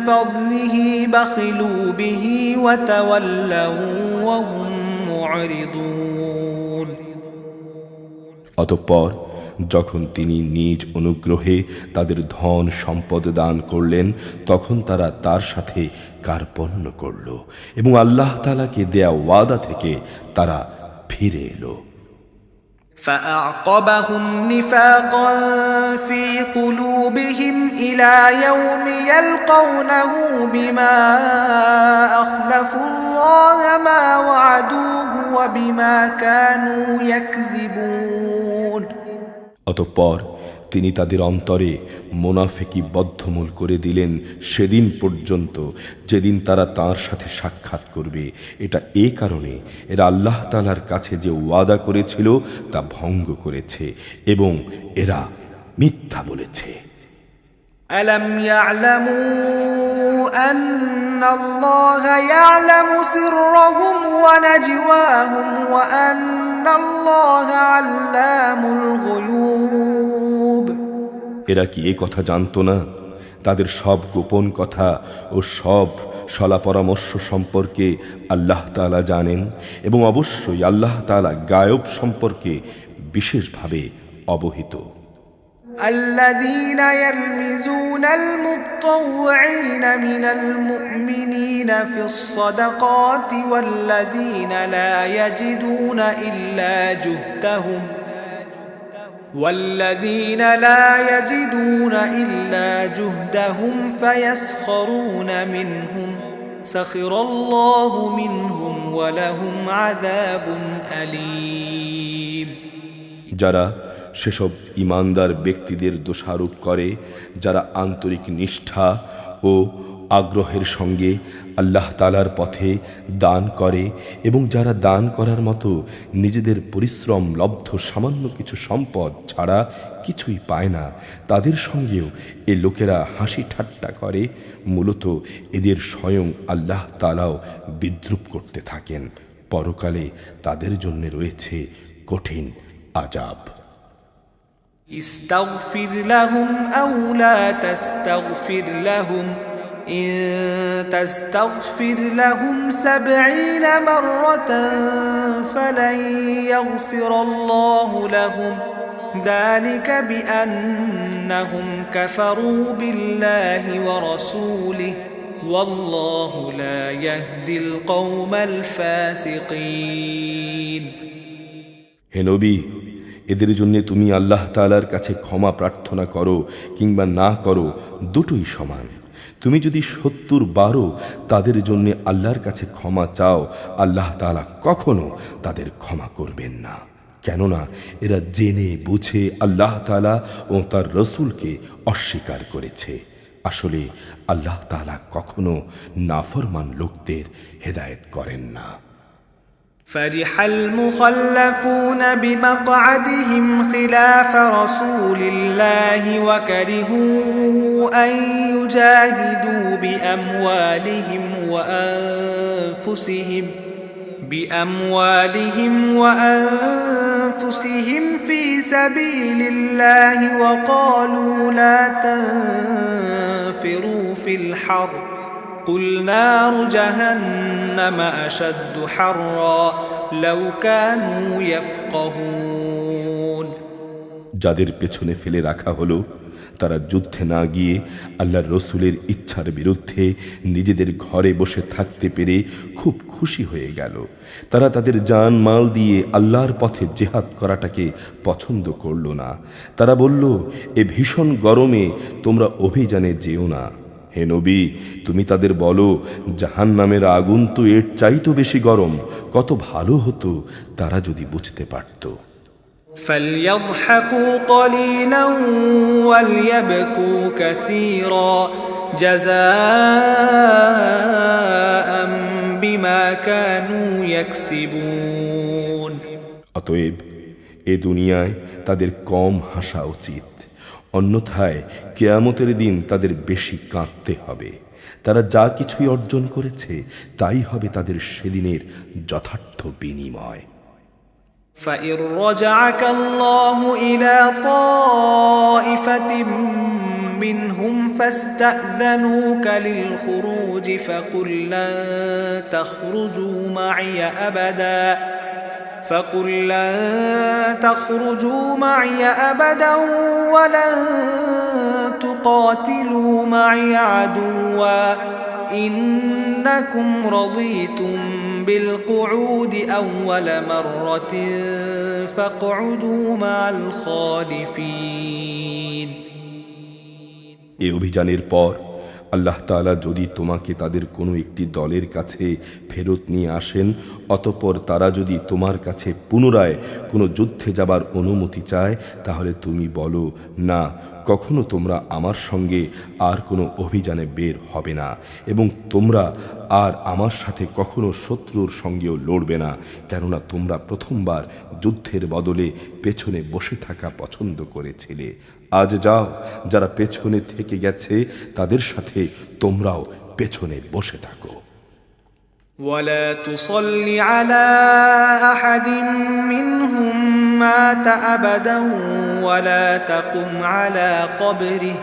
[SPEAKER 1] فضله بخلوا به وتولوا وهم معرضون।
[SPEAKER 2] অতঃপর যখন তিনি নিজ অনুগ্রহে তাদের ধন সম্পদ দান করলেন তখন তারা তার সাথে কার্পণ্য করল এবং আল্লাহ তাআলাকে দেয়া ওয়াদা থেকে তারা ফিরে এলো।
[SPEAKER 1] فأعقبهم نفاقا في قلوبهم إلى يوم يلقونه بما أخلفوا الله ما وعدوه وبما كانوا يكذبون।
[SPEAKER 2] অতঃপর তিনি তাদের অন্তরে মুনাফিকি বদ্ধমূল করে দিলেন সেদিন পর্যন্ত যেদিন তারা তাঁর সাথে সাক্ষাৎ করবে। এটা এই কারণে এরা আল্লাহ তাআলার কাছে যে ওয়াদা করেছিল তা ভঙ্গ করেছে এবং এরা মিথ্যা বলেছে।
[SPEAKER 1] ألم يعلموا أن الله يعلم سرهم ونجواهم وأن الله علام الغيوب।
[SPEAKER 2] এরা কি এই কথা জানতো না? তাদের সব গোপন কথা ও সব সলা পরামর্শ সম্পর্কে আল্লাহ তাআলা জানেন এবং অবশ্যই আল্লাহ তাআলা গায়ব সম্পর্কে বিশেষভাবে অবহিত।
[SPEAKER 1] الذين يلمزون المطوعين من المؤمنين في الصدقات والذين لا يجدون إلا جهدهم والذين لا يجدون إلا جهدهم فيسخرون منهم سخر الله منهم ولهم عذاب أليم
[SPEAKER 2] যারা সেসব ঈমানদার ব্যক্তিদের দোষারোপ করে যারা আন্তরিক নিষ্ঠা ও আগ্রহের সঙ্গে আল্লাহ তাআলার পথে দান করে এবং যারা দান করার মতো নিজেদের পরিশ্রম লব্ধ সামান্য কিছু সম্পদ ছাড়া কিছুই পায় না, তাদের সঙ্গেও এ লোকেরা হাসি ঠাট্টা করে। মূলত এদের স্বয়ং আল্লাহ তাআলাও বিদ্রূপ করতে থাকেন। পরকালে তাদের জন্য রয়েছে কঠিন আযাব।
[SPEAKER 1] استغفر لهم أو لا تستغفر لهم إن تستغفر لهم 70 مرة فلن يغفر الله لهم ذلك بأنهم كفروا بالله ورسوله والله لا يهدي القوم الفاسقين।
[SPEAKER 2] হে নবী, এদের জন্য তুমি আল্লাহ তাআলার কাছে ক্ষমা প্রার্থনা করো কিংবা না করো, দুটোই সমান। তুমি যদি 70 বারও তাদের জন্য আল্লাহর কাছে ক্ষমা চাও, আল্লাহ তাআলা কখনো তাদের ক্ষমা করবেন না, কেননা এরা জেনে বুঝে আল্লাহ তাআলা ও তার রসুলকে অস্বীকার করেছে। আসলে আল্লাহ তাআলা কখনো নাফরমান লোকদের হেদায়েত করেন না।
[SPEAKER 1] فرح المخلفون بمقعدهم خلاف رسول الله وكرهوا أن يجاهدوا بأموالهم وأنفسهم في سبيل الله وقالوا لا تنفروا في الحر قل نار جهنم أشد حرا لو كانوا يفقهون।
[SPEAKER 2] যাদের পেছনে ফেলে রাখা হলো তারা যুদ্ধে না গিয়ে আল্লাহর রসুলের ইচ্ছার বিরুদ্ধে নিজেদের ঘরে বসে থাকতে পেরে খুব খুশি হয়ে গেল। তারা তাদের জান মাল দিয়ে আল্লাহর পথে জিহাদ করাটাকে পছন্দ করল না। তারা বলল, এ ভীষণ গরমে তোমরা অভিযানে যেও না। হে নবী, তুমি তাদের বলো, জাহান্নামের আগুন তো এর চাইতো বেশি গরম। কত ভালো হতো তারা যদি বুঝতে পারত।
[SPEAKER 1] فليضحكوا قليلا وليبكوا كثيرا جزاء بما كانوا يكسبون।
[SPEAKER 2] অতএব এ দুনিয়ায় তাদের কম হাসা উচিত, অন্যথায় কিয়ামতের দিন তাদের বেশি কাঁদতে হবে। তারা যা কিছুই অর্জন করেছে তাই হবে তাদের সেদিনের যথার্থ বিনিময়।
[SPEAKER 1] فإن رجعك الله إلى طائفة منهم فاستأذنوك للخروج فقل لن تخرجوا معي أبدا ولن تقاتلوا معي عدوا إنكم رضيتم بالقعود أول مرة فاقعدوا مع الخالفين।
[SPEAKER 2] এই অভিযানের পর আল্লাহ তাআলা যদি তোমাকে তাদের কোনো একটি দলের কাছে ফেরত নিয়ে আসেন, অতঃপর তারা যদি তোমার কাছে পুনরায় কোনো যুদ্ধে যাবার অনুমতি চায়, তাহলে তুমি বলো, না, কখনো তোমরা আমার সঙ্গে আর কোনো অভিযানে বের হবে না এবং তোমরা আর আমার সাথে কখনো শত্রুর সঙ্গেও লড়বে না, কেননা তোমরা প্রথমবার যুদ্ধের বদলে পেছনে বসে থাকা পছন্দ করেছিলে। আজ যাও, যারা পেছনে থেকে গেছে তাদের সাথে তোমরাও পেছনে বসে থাকো।
[SPEAKER 1] ولا تصل على أحد منهم مات أبدا ولا تقم على قبره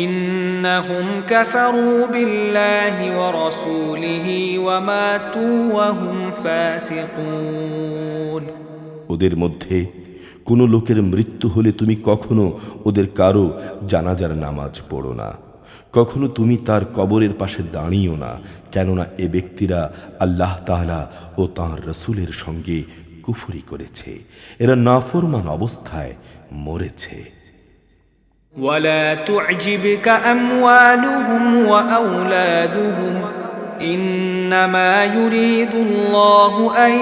[SPEAKER 1] إنهم كفروا بالله ورسوله وماتوا وهم فاسقون।
[SPEAKER 2] ওদের মধ্যে কোনো লোকের মৃত্যু হলে তুমি কখনো ওদের কারো জানাজার নামাজ পড়ো না, কখনো তুমি তার কবরের পাশে দাঁড়িও না, কেননা এ ব্যক্তিরা আল্লাহ তাআলা ও তাঁর রসুলের সঙ্গে কুফরি করেছে। এরা নাফরমান অবস্থায় মরেছে।
[SPEAKER 1] ولا تعجبك أموالهم وأولادهم إنما يريد الله أن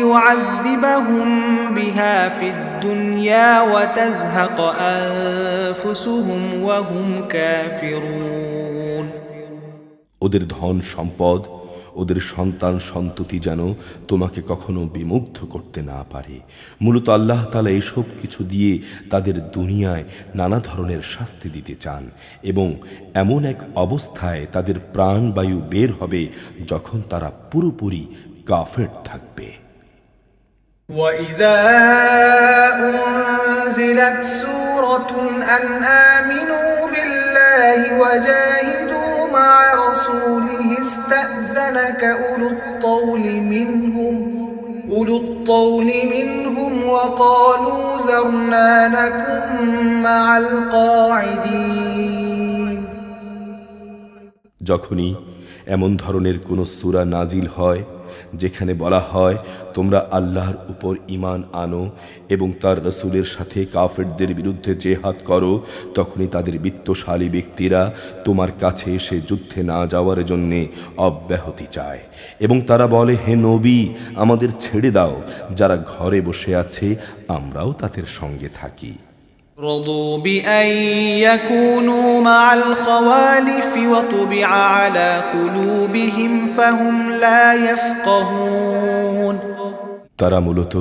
[SPEAKER 1] يعذبهم بها في الدنيا وتزهق أنفسهم وهم كافرون।
[SPEAKER 2] ওদের ধন সম্পদ, ওদের সন্তান সন্ততি যেন তোমাকে কখনো বিমুগ্ধ করতে না পারে। মূলত আল্লাহ তাআলা এসব কিছু দিয়ে তাদের দুনিয়ায় নানা ধরনের শাস্তি দিতে চান, এবং এমন এক অবস্থায় তাদের প্রাণবায়ু বের হবে যখন তারা পুরোপুরি কাফের থাকবে।
[SPEAKER 1] وَإِذَا أُنزِلَتْ سُورَةٌ أَنْ آمِنُوا بِاللَّهِ وَجَاهِدُوا مَعَ رَسُولِهِ اسْتَأْذَنَكَ أُولُو الطَّوْلِ مِنْهُمْ وَقَالُوا ذَرْنَا نَكُنْ مَعَ الْقَاعِدِينَ।
[SPEAKER 2] যখনই এমন ধরনের কোনো সূরা নাজিল হয় যেখানে বলা হয় তোমরা আল্লাহর উপর ঈমান আনো এবং তার রাসূলের সাথে কাফেরদের বিরুদ্ধে জিহাদ করো, তখনই তাদের বিত্তশালী ব্যক্তিরা তোমার কাছে এসে যুদ্ধে না যাওয়ার জন্য অব্যাহতি চায় এবং তারা বলে, হে নবী, আমাদের ছেড়ে দাও, যারা ঘরে বসে আছে আমরাও তাদের সঙ্গে থাকি।
[SPEAKER 1] رضوا بأن يكونوا مع الخوالف وطبع على قلوبهم فهم لا يفقهون।
[SPEAKER 2] তারা মূলত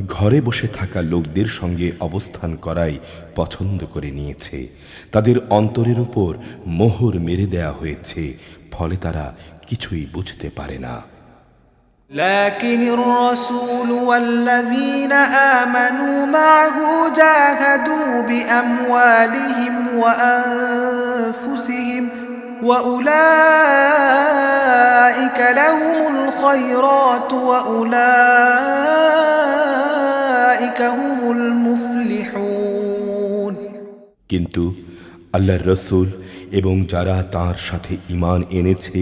[SPEAKER 2] ঘরে বসে থাকা লোকদের সঙ্গে অবস্থান করাই পছন্দ করে নিয়েছে। তাদের অন্তরের উপর মোহর মেরে দেয়া হয়েছে, ফলে তারা কিছুই বুঝতে পারে না।
[SPEAKER 1] لكن الرسول والذين آمنوا معه جاهدوا بأموالهم وأنفسهم وأولئك لهم الخيرات وأولئك هم المفلحون।
[SPEAKER 2] কিন্তু আল্লাহর রাসূল এবং যারা তার সাথে ঈমান এনেছে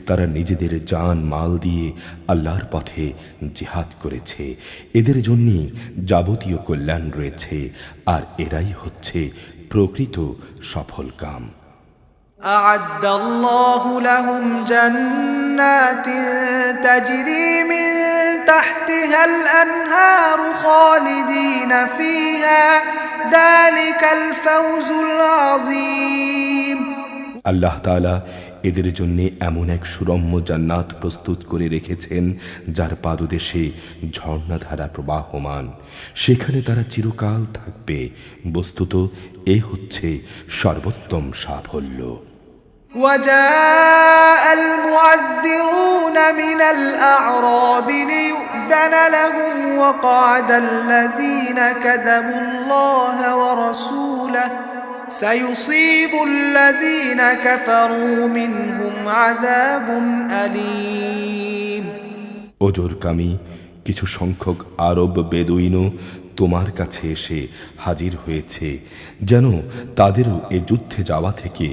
[SPEAKER 2] তারা নিজেদের জান মাল দিয়ে আল্লাহর পথে জিহাদ করেছে, এদের জন্যই যাবতীয় কল্যাণ রয়েছে, আর এরাই হচ্ছে প্রকৃত সফলকাম।
[SPEAKER 1] أعد الله لهم جنات تجري من تحتها الأنهار خالدين فيها ذلك الفوز العظيم।
[SPEAKER 2] আল্লাহ তাআলা এদের জন্য এমন এক সুরম্য জান্নাত প্রস্তুত করে রেখেছেন যার পাদদেশে ঝর্ণাধারা প্রবাহমান, সেখানে তারা চিরকাল থাকবে। বস্তুত এ হচ্ছে সর্বোত্তম সাফল্য।
[SPEAKER 1] وجاء المعذرون من الأعراب ليؤذن لهم وقعد الذين كذبوا الله ورسوله سيصيب الذين كفروا منهم عذاب أليم।
[SPEAKER 2] ওজরকামী কিছু সংখ্যক আরব বেদুইনও তোমার কাছে এসে হাজির হয়েছে যেন তাদেরও এ যুদ্ধে যাওয়া থেকে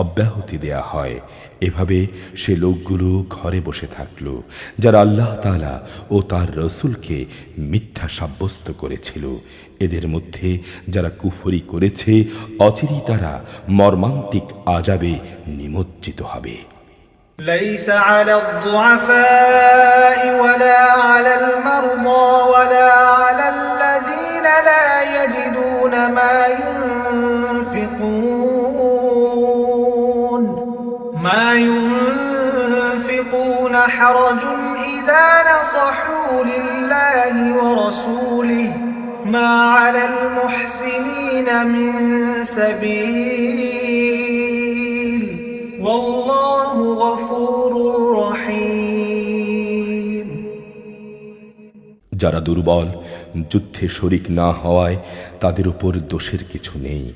[SPEAKER 2] অব্যাহতি দেয়া হয়। এভাবে সে লোকগুলো ঘরে বসে থাকল যারা আল্লাহ তাআলা ও তার রাসূলকে মিথ্যা সাব্যস্ত করেছিল। এদের মধ্যে যারা কুফরি করেছে অচিরেই তারা মর্মান্তিক আযাবে নিমজ্জিত হবে।
[SPEAKER 1] ليس على الضعفاء ولا على المرضى ولا على الذين لا يجدون ما ينفقون حرج إذا نصحوا لله ورسوله ما على المحسنين من سبيل والله غفور رحيم।
[SPEAKER 2] যারা দুর্বল, যুদ্ধে শরিক না হওয়ায় তাদের উপর দোষের কিছু নেই।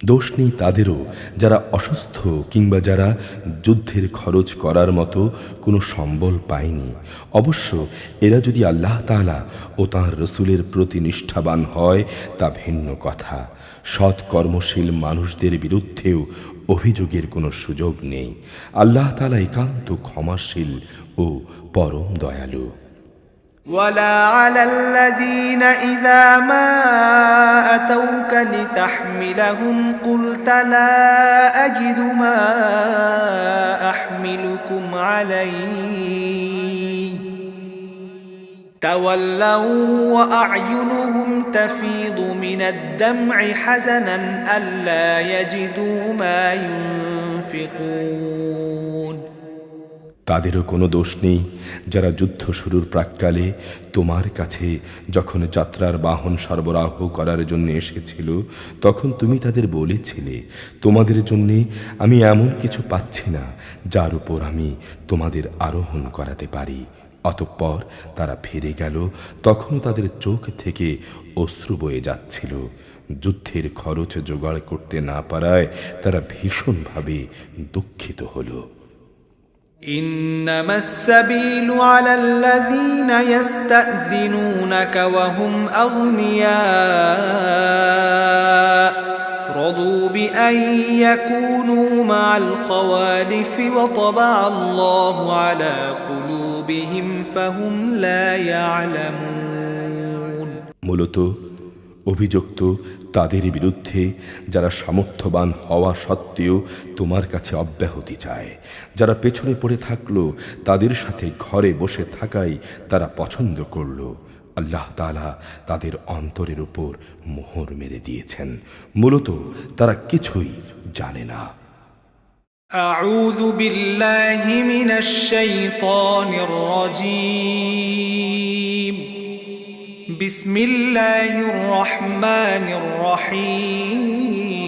[SPEAKER 2] দোষ নেই তাদেরও যারা অসুস্থ কিংবা যারা যুদ্ধের খরচ করার মতো কোনো সম্বল পায়নি। অবশ্য এরা যদি আল্লাহ তাআলা ও তাঁর রাসূলের প্রতি নিষ্ঠাবান হয় তা ভিন্ন কথা। সৎ কর্মশীল মানুষদের বিরুদ্ধেও অভিযোগের কোনো সুযোগ নেই। আল্লাহ তাআলা একান্ত ক্ষমাশীল ও পরম দয়ালু।
[SPEAKER 1] ولا على الذين إذا ما أتوك لتحملهم قلت لا أجد ما أحملكم عليه تولوا وأعينهم تفيض من الدمع حزنا ألا يجدوا ما ينفقون
[SPEAKER 2] তাদেরও কোনো দোষ নেই যারা যুদ্ধ শুরুর প্রাক্কালে তোমার কাছে যখন যাত্রার বাহন সরবরাহ করার জন্য এসেছিল তখন তুমি তাদের বলেছিলে তোমাদের জন্যে আমি এমন কিছু পাচ্ছি না যার উপর আমি তোমাদের আরোহণ করাতে পারি। অতঃপর তারা ফিরে গেল, তখন তাদের চোখ থেকে অশ্রু বয়ে যাচ্ছিল। যুদ্ধের খরচ জোগাড় করতে না পারায় তারা ভীষণভাবে দুঃখিত হলো।
[SPEAKER 1] إنما السبيل على الذين يستأذنونك وهم أغنياء رضوا بأن يكونوا مع الخوالف وطبع الله على قلوبهم فهم لا يعلمون
[SPEAKER 2] মূলত অভিযুক্ত তাদের বিরুদ্ধে যারা সামর্থ্যবান হওয়া সত্ত্বেও তোমার কাছে অব্যাহতি চায়, যারা পেছনে পড়ে থাকলো তাদের সাথে ঘরে বসে থাকাই তারা পছন্দ করল। আল্লাহ তাআলা তাদের অন্তরের উপর মোহর মেরে দিয়েছেন। মূলত তারা কিছুই জানে না।
[SPEAKER 1] أعوذ بالله من الشيطان الرجيم بسم الله الرحمن الرحيم